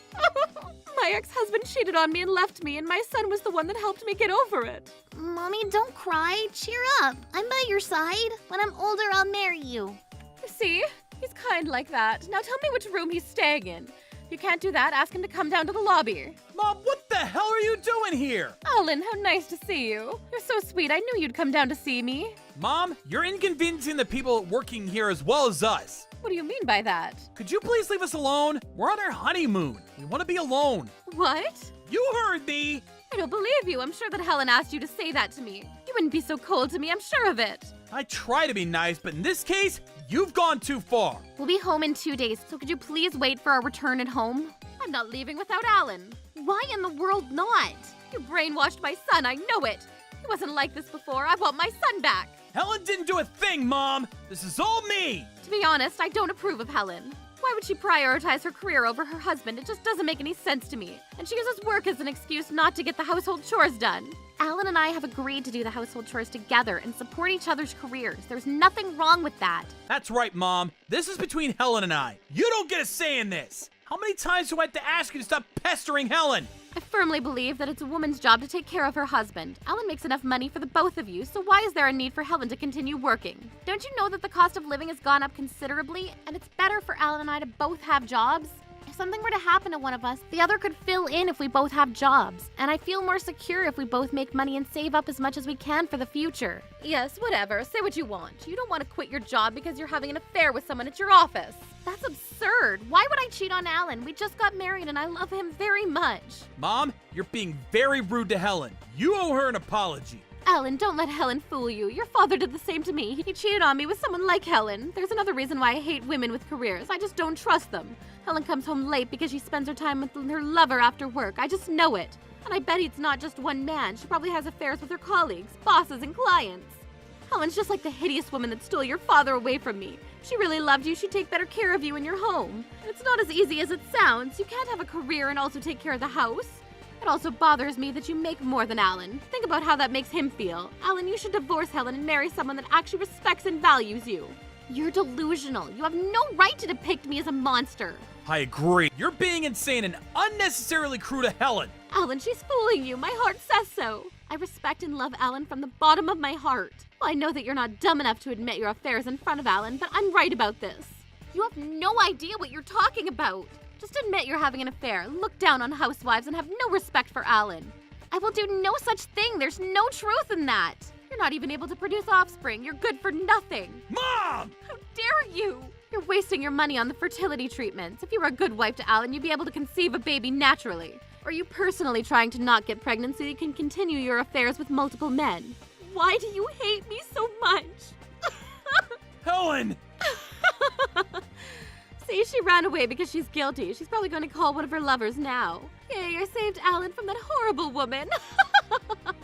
My ex-husband cheated on me and left me, and my son was the one that helped me get over it. Mommy, don't cry. Cheer up. I'm by your side. When I'm older, I'll marry you. You see? He's kind like that. Now tell me which room he's staying in. If you can't do that, ask him to come down to the lobby. Mom, what the hell are you doing here? Alan, how nice to see you. You're so sweet. I knew you'd come down to see me. Mom, you're inconveniencing the people working here as well as us. What do you mean by that? Could you please leave us alone? We're on our honeymoon. We want to be alone. What? You heard me. I don't believe you. I'm sure that Helen asked you to say that to me. You wouldn't be so cold to me, I'm sure of it. I try to be nice, but in this case, you've gone too far. We'll be home in 2 days, so could you please wait for our return at home? I'm not leaving without Alan. Why in the world not? You brainwashed my son, I know it. He wasn't like this before. I want my son back. Helen didn't do a thing, Mom. This is all me. To be honest, I don't approve of Helen. Why would she prioritize her career over her husband? It just doesn't make any sense to me. And she uses work as an excuse not to get the household chores done. Alan and I have agreed to do the household chores together and support each other's careers. There's nothing wrong with that. That's right, Mom. This is between Helen and I. You don't get a say in this. How many times do I have to ask you to stop pestering Helen? I firmly believe that it's a woman's job to take care of her husband. Alan makes enough money for the both of you, so why is there a need for Helen to continue working? Don't you know that the cost of living has gone up considerably, and it's better for Alan and I to both have jobs? If something were to happen to one of us, the other could fill in if we both have jobs, and I feel more secure if we both make money and save up as much as we can for the future. Yes, whatever. Say what you want. You don't want to quit your job because you're having an affair with someone at your office. That's absurd. Why would I cheat on Alan? We just got married and I love him very much. Mom, you're being very rude to Helen. You owe her an apology. Alan, don't let Helen fool you. Your father did the same to me. He cheated on me with someone like Helen. There's another reason why I hate women with careers. I just don't trust them. Helen comes home late because she spends her time with her lover after work. I just know it. And I bet it's not just one man. She probably has affairs with her colleagues, bosses, and clients. Helen's just like the hideous woman that stole your father away from me. If she really loved you, she'd take better care of you in your home. And it's not as easy as it sounds. You can't have a career and also take care of the house. It also bothers me that you make more than Alan. Think about how that makes him feel. Alan, you should divorce Helen and marry someone that actually respects and values you. You're delusional. You have no right to depict me as a monster. I agree. You're being insane and unnecessarily cruel to Helen. Alan, she's fooling you. My heart says so. I respect and love Alan from the bottom of my heart. Well, I know that you're not dumb enough to admit your affairs in front of Alan, but I'm right about this. You have no idea what you're talking about. Just admit you're having an affair, look down on housewives, and have no respect for Alan. I will do no such thing. There's no truth in that. You're not even able to produce offspring. You're good for nothing. Mom! How dare you? You're wasting your money on the fertility treatments. If you were a good wife to Alan, you'd be able to conceive a baby naturally. Or are you personally trying to not get pregnant so you can continue your affairs with multiple men? Why do you hate me so much? Helen! See, she ran away because she's guilty. She's probably going to call one of her lovers now. Yay, I saved Alan from that horrible woman.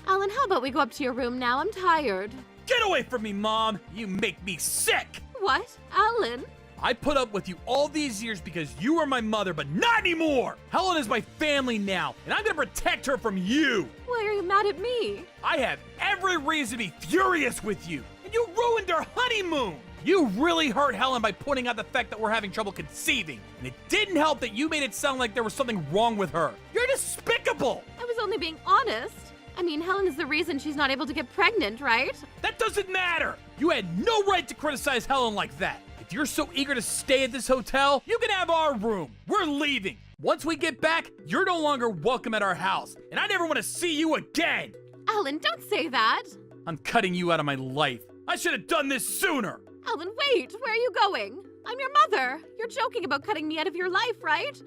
Alan, how about we go up to your room now? I'm tired. Get away from me, Mom! You make me sick! What? Alan? I put up with you all these years because you were my mother, but not anymore! Helen is my family now, and I'm gonna protect her from you! Why are you mad at me? I have every reason to be furious with you, and you ruined our honeymoon! You really hurt Helen by pointing out the fact that we're having trouble conceiving, and it didn't help that you made it sound like there was something wrong with her. You're despicable! I was only being honest. I mean, Helen is the reason she's not able to get pregnant, right? That doesn't matter! You had no right to criticize Helen like that. If you're so eager to stay at this hotel, you can have our room. We're leaving. Once we get back, you're no longer welcome at our house, and I never want to see you again. Alan, don't say that. I'm cutting you out of my life. I should have done this sooner. Alan, wait. Where are you going? I'm your mother. You're joking about cutting me out of your life, right?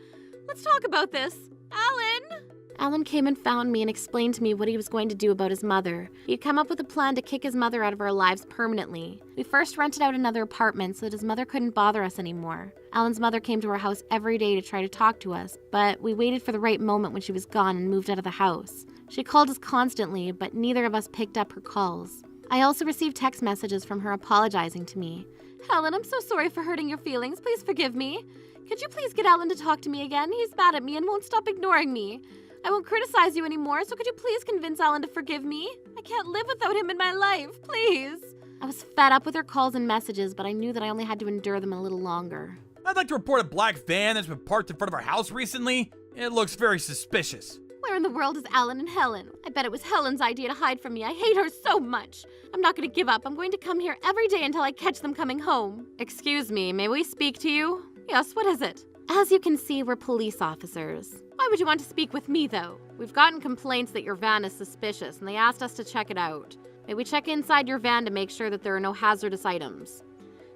Let's talk about this. Alan! Alan came and found me and explained to me what he was going to do about his mother. He'd come up with a plan to kick his mother out of our lives permanently. We first rented out another apartment so that his mother couldn't bother us anymore. Alan's mother came to our house every day to try to talk to us, but we waited for the right moment when she was gone and moved out of the house. She called us constantly, but neither of us picked up her calls. I also received text messages from her apologizing to me. Helen, I'm so sorry for hurting your feelings. Please forgive me. Could you please get Alan to talk to me again? He's mad at me and won't stop ignoring me. I won't criticize you anymore, so could you please convince Alan to forgive me? I can't live without him in my life, please. I was fed up with her calls and messages, but I knew that I only had to endure them a little longer. I'd like to report a black van that's been parked in front of our house recently. It looks very suspicious. Where in the world is Alan and Helen? I bet it was Helen's idea to hide from me. I hate her so much. I'm not going to give up. I'm going to come here every day until I catch them coming home. Excuse me, may we speak to you? Yes, what is it? As you can see, we're police officers. Why would you want to speak with me, though? We've gotten complaints that your van is suspicious, and they asked us to check it out. May we check inside your van to make sure that there are no hazardous items?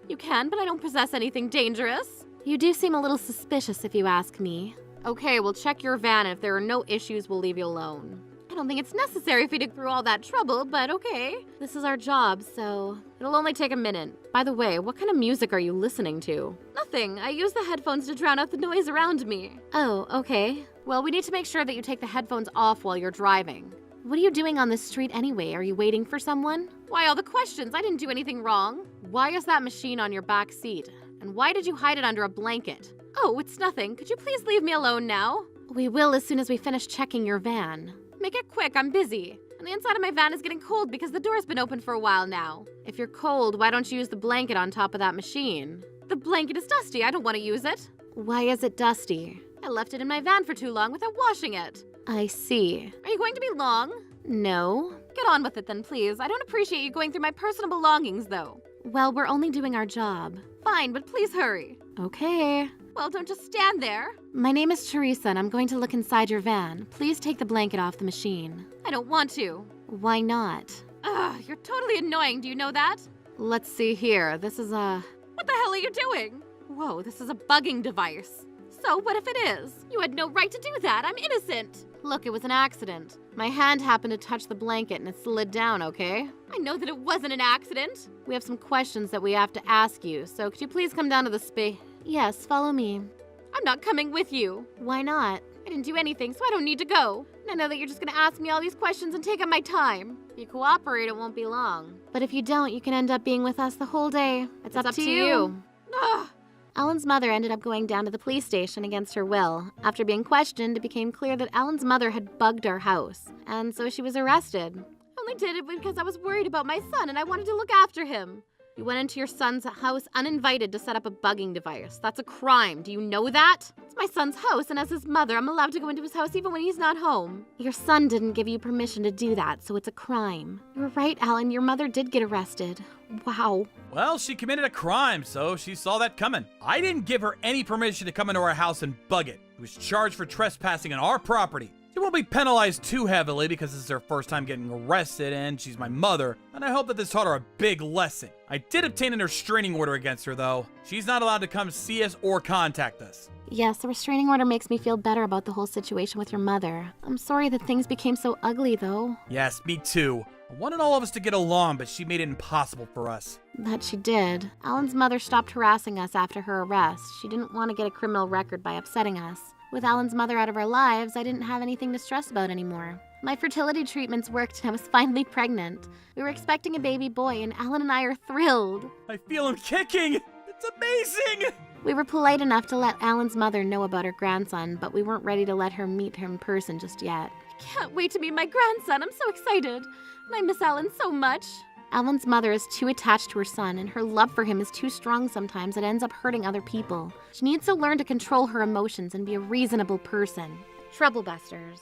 You can, but I don't possess anything dangerous. You do seem a little suspicious if you ask me. Okay, we'll check your van, and if there are no issues, we'll leave you alone. I don't think it's necessary if you dig through all that trouble, but okay. This is our job, so it'll only take a minute. By the way, what kind of music are you listening to? Nothing. I use the headphones to drown out the noise around me. Oh, okay. Well, we need to make sure that you take the headphones off while you're driving. What are you doing on this street anyway? Are you waiting for someone? Why all the questions? I didn't do anything wrong. Why is that machine on your back seat? And why did you hide it under a blanket? Oh, it's nothing. Could you please leave me alone now? We will as soon as we finish checking your van. Make it quick, I'm busy. And the inside of my van is getting cold because the door's been open for a while now. If you're cold, why don't you use the blanket on top of that machine? The blanket is dusty, I don't want to use it. Why is it dusty? I left it in my van for too long without washing it. I see. Are you going to be long? No. Get on with it then, please. I don't appreciate you going through my personal belongings, though. Well, we're only doing our job. Fine, but please hurry. Okay. Well, don't just stand there. My name is Teresa, and I'm going to look inside your van. Please take the blanket off the machine. I don't want to. Why not? Ugh, you're totally annoying. Do you know that? Let's see here. This is What the hell are you doing? Whoa, this is a bugging device. So what if it is? You had no right to do that. I'm innocent. Look, it was an accident. My hand happened to touch the blanket and it slid down, okay? I know that it wasn't an accident. We have some questions that we have to ask you, so could you please come down to the space? Yes, follow me. I'm not coming with you. Why not? I didn't do anything, so I don't need to go. I know that you're just gonna ask me all these questions and take up my time. If you cooperate, it won't be long. But if you don't, you can end up being with us the whole day. It's up to you. Ugh. Alan's mother ended up going down to the police station against her will. After being questioned, it became clear that Alan's mother had bugged our house, and so she was arrested. I only did it because I was worried about my son and I wanted to look after him. You went into your son's house uninvited to set up a bugging device. That's a crime. Do you know that? It's my son's house, and as his mother, I'm allowed to go into his house even when he's not home. Your son didn't give you permission to do that, so it's a crime. You were right, Alan. Your mother did get arrested. Wow. Well, she committed a crime, so she saw that coming. I didn't give her any permission to come into our house and bug it. She was charged for trespassing on our property. She won't be penalized too heavily because this is her first time getting arrested and she's my mother, and I hope that this taught her a big lesson. I did obtain a restraining order against her, though. She's not allowed to come see us or contact us. Yes, the restraining order makes me feel better about the whole situation with your mother. I'm sorry that things became so ugly, though. Yes, me too. I wanted all of us to get along, but she made it impossible for us. That she did. Alan's mother stopped harassing us after her arrest. She didn't want to get a criminal record by upsetting us. With Alan's mother out of our lives, I didn't have anything to stress about anymore. My fertility treatments worked and I was finally pregnant. We were expecting a baby boy and Alan and I are thrilled. I feel him kicking! It's amazing! We were polite enough to let Alan's mother know about her grandson, but we weren't ready to let her meet him in person just yet. I can't wait to meet my grandson. I'm so excited. And I miss Alan so much. Alan's mother is too attached to her son, and her love for him is too strong sometimes it ends up hurting other people. She needs to learn to control her emotions and be a reasonable person. Troublebusters.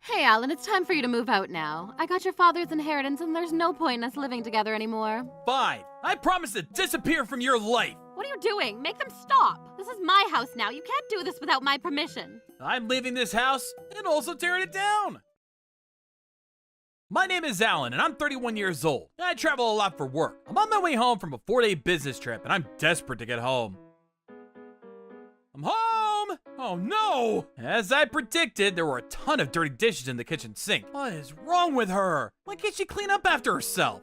Hey, Alan, it's time for you to move out now. I got your father's inheritance, and there's no point in us living together anymore. Fine. I promise to disappear from your life. What are you doing? Make them stop. This is my house now. You can't do this without my permission. I'm leaving this house and also tearing it down. My name is Alan, and I'm 31 years old. I travel a lot for work. I'm on my way home from a 4-day business trip, and I'm desperate to get home. I'm home! Oh no! As I predicted, there were a ton of dirty dishes in the kitchen sink. What is wrong with her? Why can't she clean up after herself?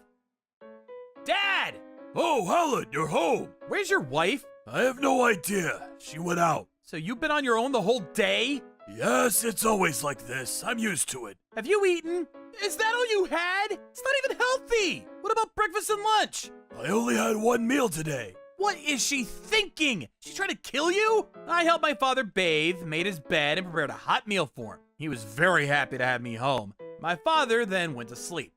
Dad! Oh, Alan, you're home. Where's your wife? I have no idea. She went out. So you've been on your own the whole day? Yes, it's always like this. I'm used to it. Have you eaten? Is that all you had? It's not even healthy. What about breakfast and lunch? I only had one meal today. What is she thinking? She trying to kill you? I helped my father bathe, made his bed, and prepared a hot meal for him. He was very happy to have me home. My father then went to sleep.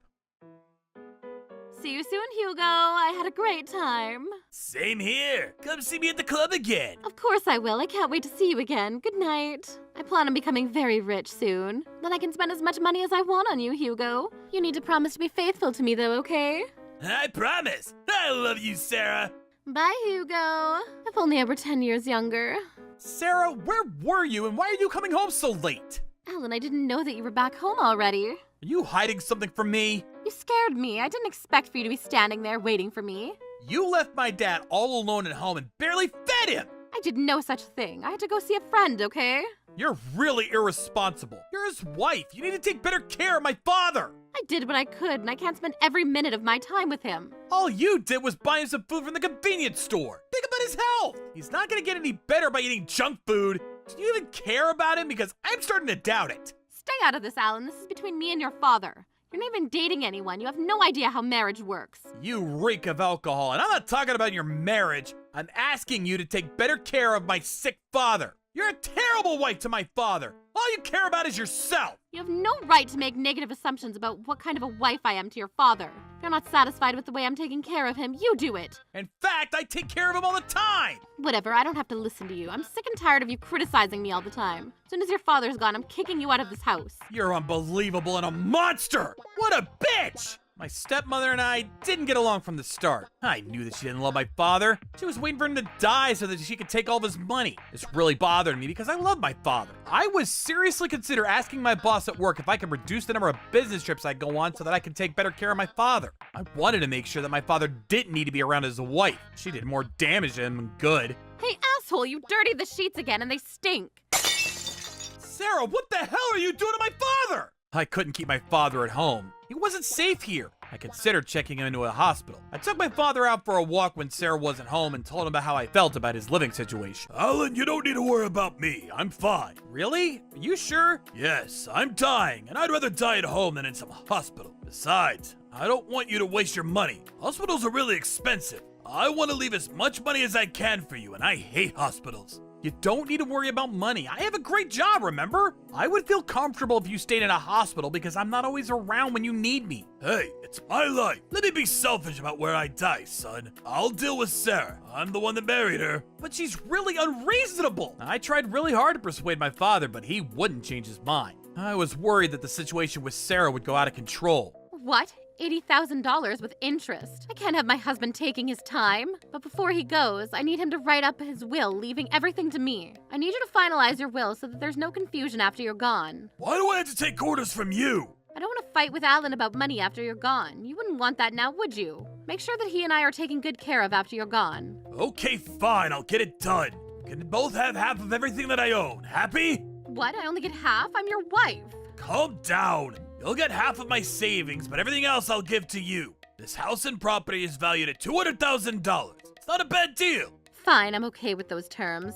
See you soon, Hugo. I had a great time. Same here. Come see me at the club again. Of course I will. I can't wait to see you again. Good night. I plan on becoming very rich soon. Then I can spend as much money as I want on you, Hugo. You need to promise to be faithful to me, though, okay? I promise. I love you, Sarah. Bye, Hugo. If only I were 10 years younger. Sarah, where were you and why are you coming home so late? Alan, I didn't know that you were back home already. Are you hiding something from me? You scared me. I didn't expect for you to be standing there waiting for me. You left my dad all alone at home and barely fed him. I did no such thing. I had to go see a friend, okay? You're really irresponsible. You're his wife. You need to take better care of my father. I did what I could, and I can't spend every minute of my time with him. All you did was buy him some food from the convenience store. Think about his health. He's not gonna get any better by eating junk food. Do you even care about him? Because I'm starting to doubt it. Stay out of this, Alan. This is between me and your father. You're not even dating anyone. You have no idea how marriage works. You reek of alcohol, and I'm not talking about your marriage. I'm asking you to take better care of my sick father. You're a terrible wife to my father. All you care about is yourself. You have no right to make negative assumptions about what kind of a wife I am to your father. If you're not satisfied with the way I'm taking care of him, you do it. In fact, I take care of him all the time. Whatever, I don't have to listen to you. I'm sick and tired of you criticizing me all the time. As soon as your father's gone, I'm kicking you out of this house. You're unbelievable and a monster. What a bitch. My stepmother and I didn't get along from the start. I knew that she didn't love my father. She was waiting for him to die so that she could take all of his money. This really bothered me because I love my father. I was seriously consider asking my boss at work if I could reduce the number of business trips I go on so that I could take better care of my father. I wanted to make sure that my father didn't need to be around his wife. She did more damage to him than good. Hey, asshole, you dirtied the sheets again and they stink. Sarah, what the hell are you doing to my father? I couldn't keep my father at home. He wasn't safe here. I considered checking him into a hospital. I took my father out for a walk when Sarah wasn't home and told him about how I felt about his living situation. Alan, you don't need to worry about me. I'm fine. Really? Are you sure? Yes, I'm dying, and I'd rather die at home than in some hospital. Besides, I don't want you to waste your money. Hospitals are really expensive. I want to leave as much money as I can for you, and I hate hospitals. You don't need to worry about money. I have a great job, remember? I would feel comfortable if you stayed in a hospital because I'm not always around when you need me. Hey, it's my life. Let me be selfish about where I die, son. I'll deal with Sarah. I'm the one that married her. But she's really unreasonable. I tried really hard to persuade my father, but he wouldn't change his mind. I was worried that the situation with Sarah would go out of control. What? $80,000 with interest. I can't have my husband taking his time. But before he goes, I need him to write up his will, leaving everything to me. I need you to finalize your will so that there's no confusion after you're gone. Why do I have to take orders from you? I don't want to fight with Alan about money after you're gone. You wouldn't want that now, would you? Make sure that he and I are taken good care of after you're gone. Okay, fine. I'll get it done. We can both have half of everything that I own. Happy? What? I only get half? I'm your wife. Calm down. You'll get half of my savings, but everything else I'll give to you. This house and property is valued at $200,000. It's not a bad deal. Fine, I'm okay with those terms.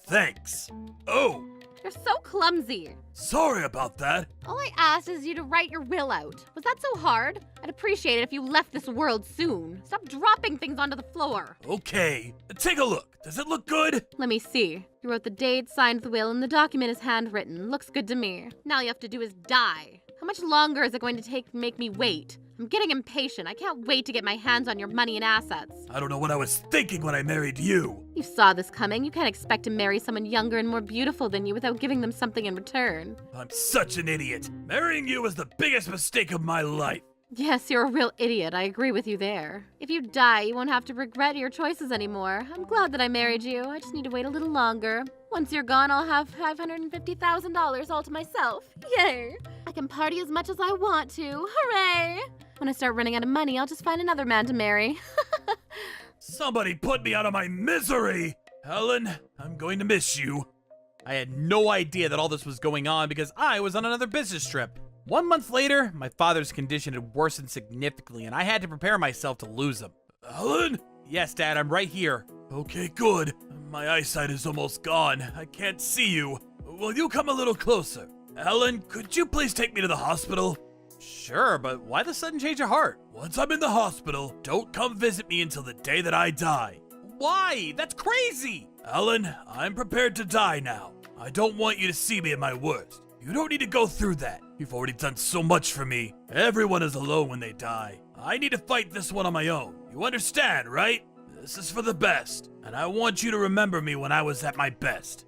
Thanks. Oh, You're so clumsy. sorry about that. All I asked is you to write your will out. Was that so hard? I'd appreciate it if you left this world soon. Stop dropping things onto the floor. Okay, take a look. Does it look good? Let me see. You wrote the date, signed the will, and the document is handwritten. Looks good to me. Now all you have to do is die. How much longer is it going to take to make me wait? I'm getting impatient. I can't wait to get my hands on your money and assets. I don't know what I was thinking when I married you. You saw this coming. You can't expect to marry someone younger and more beautiful than you without giving them something in return. I'm such an idiot. Marrying you was the biggest mistake of my life. Yes, you're a real idiot. I agree with you there. If you die, you won't have to regret your choices anymore. I'm glad that I married you. I just need to wait a little longer. Once you're gone, I'll have $550,000 all to myself. Yay! I can party as much as I want to. Hooray! When I start running out of money, I'll just find another man to marry. Somebody put me out of my misery. Helen, I'm going to miss you. I had no idea that all this was going on because I was on another business trip. 1 month later, my father's condition had worsened significantly and I had to prepare myself to lose him. Helen? Yes, Dad, I'm right here. Okay, good. My eyesight is almost gone. I can't see you. Will you come a little closer? Helen, could you please take me to the hospital? Sure, but why the sudden change of heart? Once I'm in the hospital, don't come visit me until the day that I die. Why? That's crazy! Helen, I'm prepared to die now. I don't want you to see me at my worst. You don't need to go through that. You've already done so much for me. Everyone is alone when they die. I need to fight this one on my own. You understand, right? This is for the best, and I want you to remember me when I was at my best.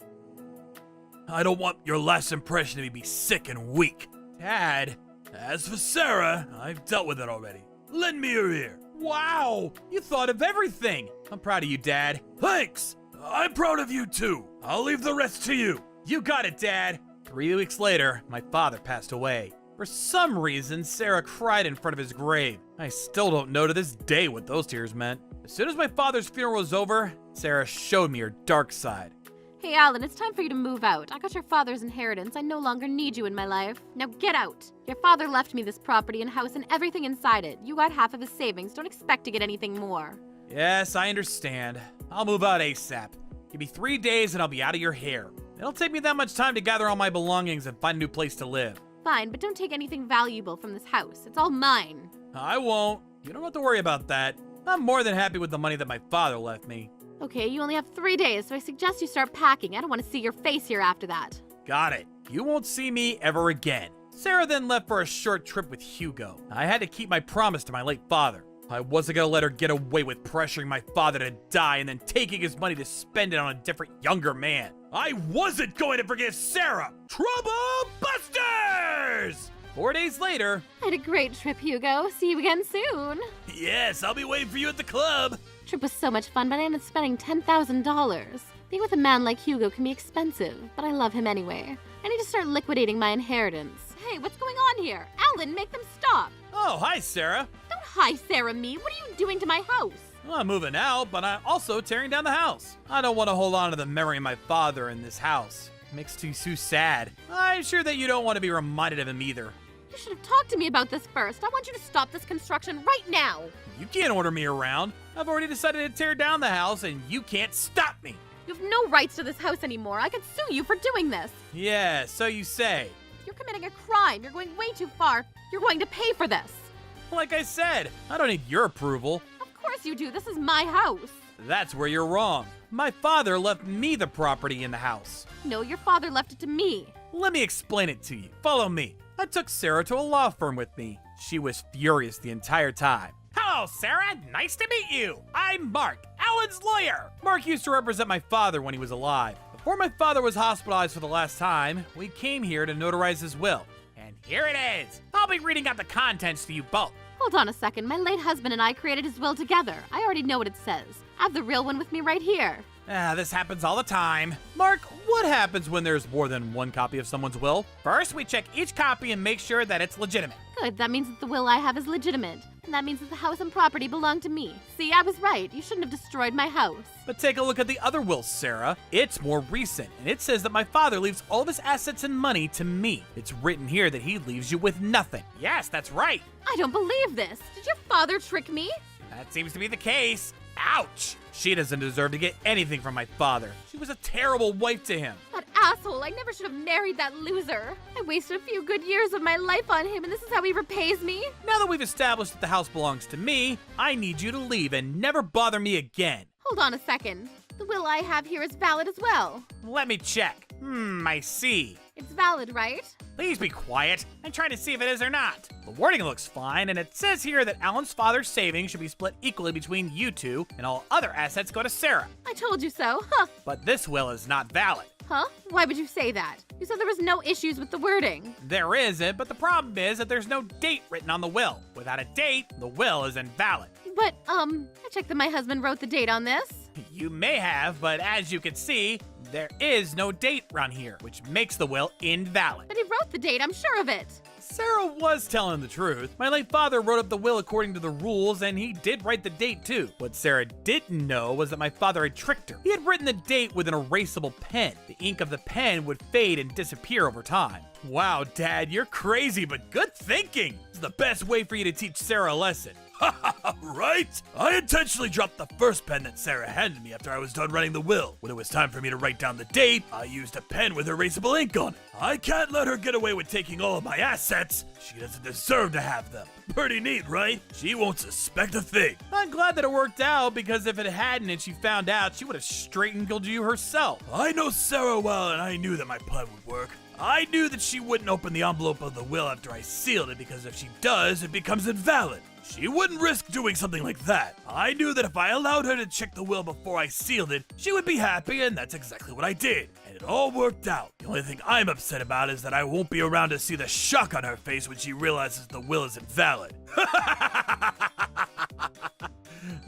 I don't want your last impression to be sick and weak. Dad, as for Sarah, I've dealt with it already. Lend me your ear. Wow, you thought of everything. I'm proud of you, Dad. Thanks. I'm proud of you too. I'll leave the rest to you. You got it, Dad. 3 weeks later, my father passed away. For some reason, Sarah cried in front of his grave. I still don't know to this day what those tears meant. As soon as my father's funeral was over, Sarah showed me her dark side. Hey, Alan, it's time for you to move out. I got your father's inheritance. I no longer need you in my life. Now get out. Your father left me this property and house and everything inside it. You got half of his savings. Don't expect to get anything more. Yes, I understand. I'll move out ASAP. Give me 3 days and I'll be out of your hair. It'll take me that much time to gather all my belongings and find a new place to live. Fine, but don't take anything valuable from this house. It's all mine. I won't. You don't have to worry about that. I'm more than happy with the money that my father left me. Okay, you only have 3 days, so I suggest you start packing. I don't want to see your face here after that. Got it. You won't see me ever again. Sarah then left for a short trip with Hugo. I had to keep my promise to my late father. I wasn't gonna let her get away with pressuring my father to die and then taking his money to spend it on a different, younger man. I wasn't going to forgive Sarah! Trouble Busters! 4 days later. I had a great trip, Hugo. See you again soon. Yes, I'll be waiting for you at the club. Trip was so much fun, but I ended up spending $10,000. Being with a man like Hugo can be expensive, but I love him anyway. I need to start liquidating my inheritance. Hey, what's going on here? Alan, make them stop. Oh, hi, Sarah. Don't hi Sarah me. What are you doing to my house? Well, I'm moving out, but I'm also tearing down the house. I don't want to hold on to the memory of my father in this house. It makes me so sad. I'm sure that you don't want to be reminded of him either. You should have talked to me about this first. I want you to stop this construction right now. You can't order me around. I've already decided to tear down the house, and you can't stop me. You have no rights to this house anymore. I could sue you for doing this. Yeah, so you say. You're committing a crime. You're going way too far. You're going to pay for this. Like I said, I don't need your approval. Of course you do. This is my house. That's where you're wrong. My father left me the property in the house. No, your father left it to me. Let me explain it to you. Follow me. I took Sarah to a law firm with me. She was furious the entire time. Hello, Sarah. Nice to meet you. I'm Mark, Alan's lawyer. Mark used to represent my father when he was alive. Before my father was hospitalized for the last time, we came here to notarize his will. And here it is. I'll be reading out the contents to you both. Hold on a second. My late husband and I created his will together. I already know what it says. I have the real one with me right here. This happens all the time. Mark, what happens when there's more than one copy of someone's will? First, we check each copy and make sure that it's legitimate. Good. That means that the will I have is legitimate. And that means that the house and property belong to me. See, I was right. You shouldn't have destroyed my house. But take a look at the other will, Sarah. It's more recent, and it says that my father leaves all of his assets and money to me. It's written here that he leaves you with nothing. Yes, that's right. I don't believe this. Did your father trick me? That seems to be the case. Ouch! She doesn't deserve to get anything from my father. She was a terrible wife to him. That asshole. I never should have married that loser. I wasted a few good years of my life on him, and this is how he repays me? Now that we've established that the house belongs to me, I need you to leave and never bother me again. Hold on a second. The will I have here is valid as well. Let me check. I see. It's valid, right? Please be quiet. I'm trying to see if it is or not. The wording looks fine, and it says here that Alan's father's savings should be split equally between you two, and all other assets go to Sarah. I told you so. Huh. But this will is not valid. Huh? Why would you say that? You said there was no issues with the wording. There isn't, but the problem is that there's no date written on the will. Without a date, the will is invalid. But, I checked that my husband wrote the date on this. You may have, but as you can see, there is no date on here, which makes the will invalid. But he wrote the date, I'm sure of it. Sarah was telling the truth. My late father wrote up the will according to the rules, and he did write the date too. What Sarah didn't know was that my father had tricked her. He had written the date with an erasable pen. The ink of the pen would fade and disappear over time. Wow, Dad, you're crazy, but good thinking. It's the best way for you to teach Sarah a lesson. Right? I intentionally dropped the first pen that Sarah handed me after I was done writing the will. When it was time for me to write down the date, I used a pen with erasable ink on it. I can't let her get away with taking all of my assets. She doesn't deserve to have them. Pretty neat, right? She won't suspect a thing. I'm glad that it worked out, because if it hadn't and she found out, she would have strangled you herself. I know Sarah well, and I knew that my plan would work. I knew that she wouldn't open the envelope of the will after I sealed it, because if she does, it becomes invalid. She wouldn't risk doing something like that. I knew that if I allowed her to check the will before I sealed it, she would be happy, and that's exactly what I did. And it all worked out. The only thing I'm upset about is that I won't be around to see the shock on her face when she realizes the will is invalid. I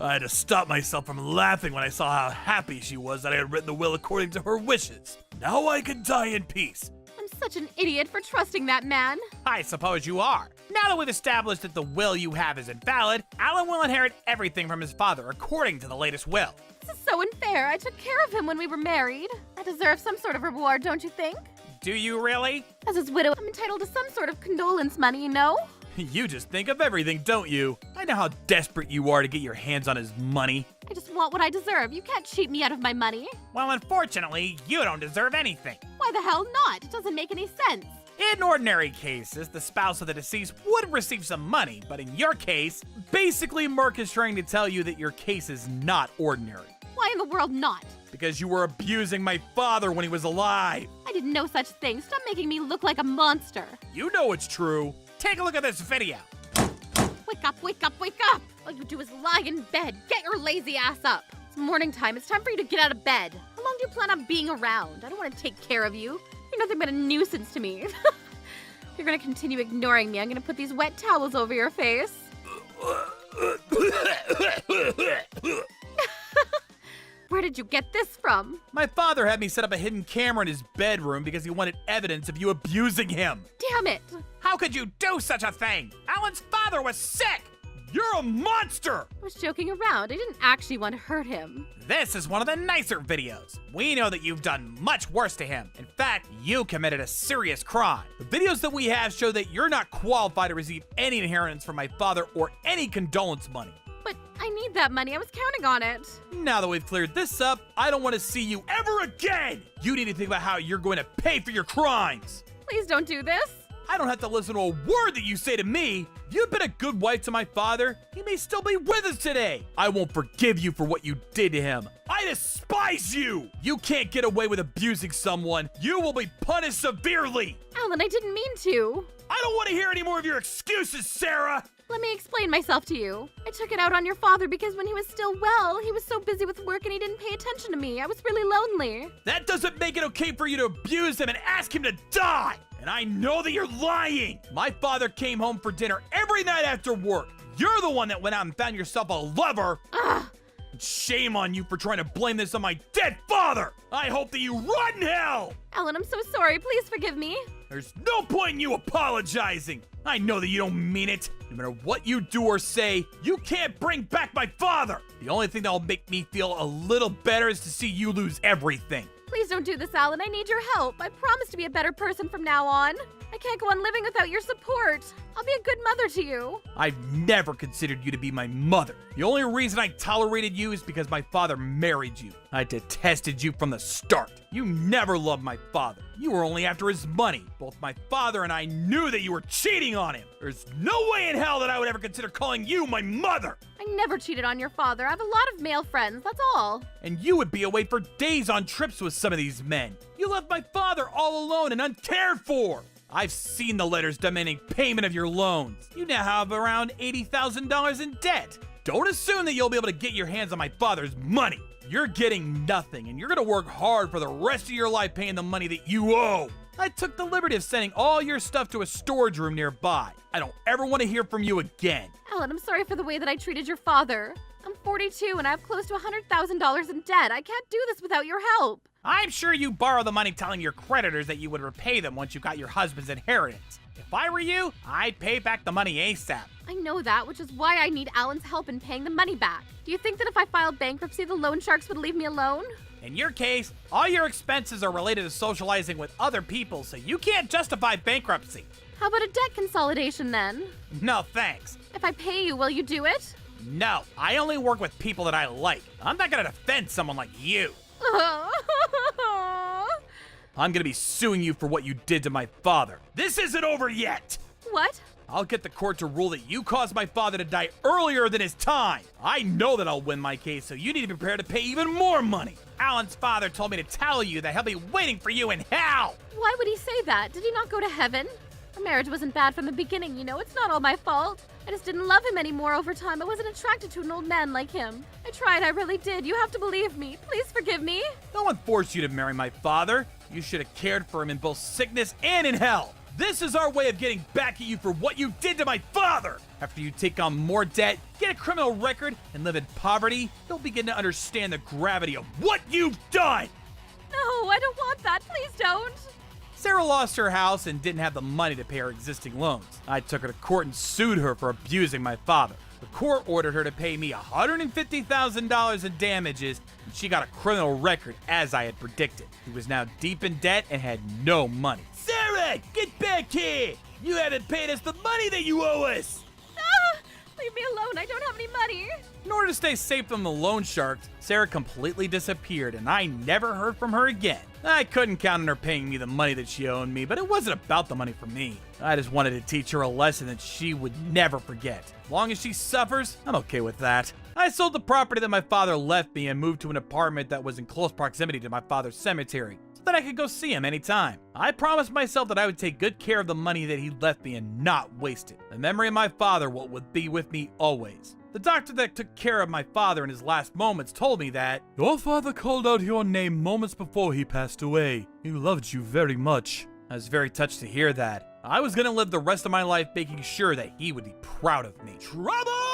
had to stop myself from laughing when I saw how happy she was that I had written the will according to her wishes. Now I can die in peace. I'm such an idiot for trusting that man. I suppose you are. Now that we've established that the will you have is invalid, Alan will inherit everything from his father according to the latest will. This is so unfair. I took care of him when we were married. I deserve some sort of reward, don't you think? Do you really? As his widow, I'm entitled to some sort of condolence money, you know? You just think of everything, don't you? I know how desperate you are to get your hands on his money. I just want what I deserve. You can't cheat me out of my money. Well, unfortunately, you don't deserve anything. Why the hell not? It doesn't make any sense. In ordinary cases, the spouse of the deceased would receive some money, but in your case, basically Mark is trying to tell you that your case is not ordinary. Why in the world not? Because you were abusing my father when he was alive. I did no such thing. Stop making me look like a monster. You know it's true. Take a look at this video. Wake up, wake up, wake up! All you do is lie in bed. Get your lazy ass up. It's morning time. It's time for you to get out of bed. How long do you plan on being around? I don't want to take care of you. You're nothing but a nuisance to me. If you're gonna continue ignoring me, I'm gonna put these wet towels over your face. Where did you get this from? My father had me set up a hidden camera in his bedroom because he wanted evidence of you abusing him. Damn it! How could you do such a thing? Alan's father was sick! You're a monster! I was joking around. I didn't actually want to hurt him. This is one of the nicer videos. We know that you've done much worse to him. In fact, you committed a serious crime. The videos that we have show that you're not qualified to receive any inheritance from my father or any condolence money. But I need that money. I was counting on it. Now that we've cleared this up, I don't want to see you ever again! You need to think about how you're going to pay for your crimes! Please don't do this. I don't have to listen to a word that you say to me. If you've been a good wife to my father, he may still be with us today. I won't forgive you for what you did to him. I despise you! You can't get away with abusing someone. You will be punished severely! Alan, I didn't mean to. I don't want to hear any more of your excuses, Sarah! Let me explain myself to you. I took it out on your father because when he was still well, he was so busy with work and he didn't pay attention to me. I was really lonely. That doesn't make it okay for you to abuse him and ask him to die! And I know that you're lying! My father came home for dinner every night after work. You're the one that went out and found yourself a lover! Ugh. Shame on you for trying to blame this on my dead father! I hope that you rot in hell! Alan, I'm so sorry. Please forgive me. There's no point in you apologizing! I know that you don't mean it. No matter what you do or say, you can't bring back my father! The only thing that'll make me feel a little better is to see you lose everything. Please don't do this, Alan. I need your help. I promise to be a better person from now on. I can't go on living without your support. I'll be a good mother to you. I've never considered you to be my mother. The only reason I tolerated you is because my father married you. I detested you from the start. You never loved my father. You were only after his money. Both my father and I knew that you were cheating on him. There's no way in hell that I would ever consider calling you my mother. I never cheated on your father. I have a lot of male friends, that's all. And you would be away for days on trips with some of these men. You left my father all alone and uncared for. I've seen the letters demanding payment of your loans. You now have around $80,000 in debt. Don't assume that you'll be able to get your hands on my father's money. You're getting nothing, and you're gonna work hard for the rest of your life paying the money that you owe. I took the liberty of sending all your stuff to a storage room nearby. I don't ever want to hear from you again. Alan, I'm sorry for the way that I treated your father. I'm 42 and I have close to $100,000 in debt. I can't do this without your help. I'm sure you borrowed the money telling your creditors that you would repay them once you got your husband's inheritance. If I were you, I'd pay back the money ASAP. I know that, which is why I need Alan's help in paying the money back. Do you think that if I filed bankruptcy, the loan sharks would leave me alone? In your case, all your expenses are related to socializing with other people, so you can't justify bankruptcy. How about a debt consolidation then? No thanks. If I pay you, will you do it? No, I only work with people that I like. I'm not gonna defend someone like you. I'm gonna be suing you for what you did to my father. This isn't over yet! What? I'll get the court to rule that you caused my father to die earlier than his time. I know that I'll win my case, so you need to be prepared to pay even more money. Alan's father told me to tell you that he'll be waiting for you in hell. Why would he say that? Did he not go to heaven? Our marriage wasn't bad from the beginning, you know. It's not all my fault. I just didn't love him anymore over time. I wasn't attracted to an old man like him. I tried, I really did. You have to believe me. Please forgive me. No one forced you to marry my father. You should have cared for him in both sickness and in hell. This is our way of getting back at you for what you did to my father. After you take on more debt, get a criminal record, and live in poverty, you'll begin to understand the gravity of what you've done. No, I don't want that. Please don't. Sarah lost her house and didn't have the money to pay her existing loans. I took her to court and sued her for abusing my father. The court ordered her to pay me $150,000 in damages, and she got a criminal record as I had predicted. He was now deep in debt and had no money. Sarah, get back here! You haven't paid us the money that you owe us! Ah, leave me alone. I don't have any money. In order to stay safe from the loan sharks, Sarah completely disappeared and I never heard from her again. I couldn't count on her paying me the money that she owed me, but it wasn't about the money for me. I just wanted to teach her a lesson that she would never forget. As long as she suffers, I'm okay with that. I sold the property that my father left me and moved to an apartment that was in close proximity to my father's cemetery, so that I could go see him anytime. I promised myself that I would take good care of the money that he left me and not waste it. The memory of my father would be with me always. The doctor that took care of my father in his last moments told me that, "Your father called out your name moments before he passed away. He loved you very much." I was very touched to hear that. I was gonna live the rest of my life making sure that he would be proud of me. Trouble!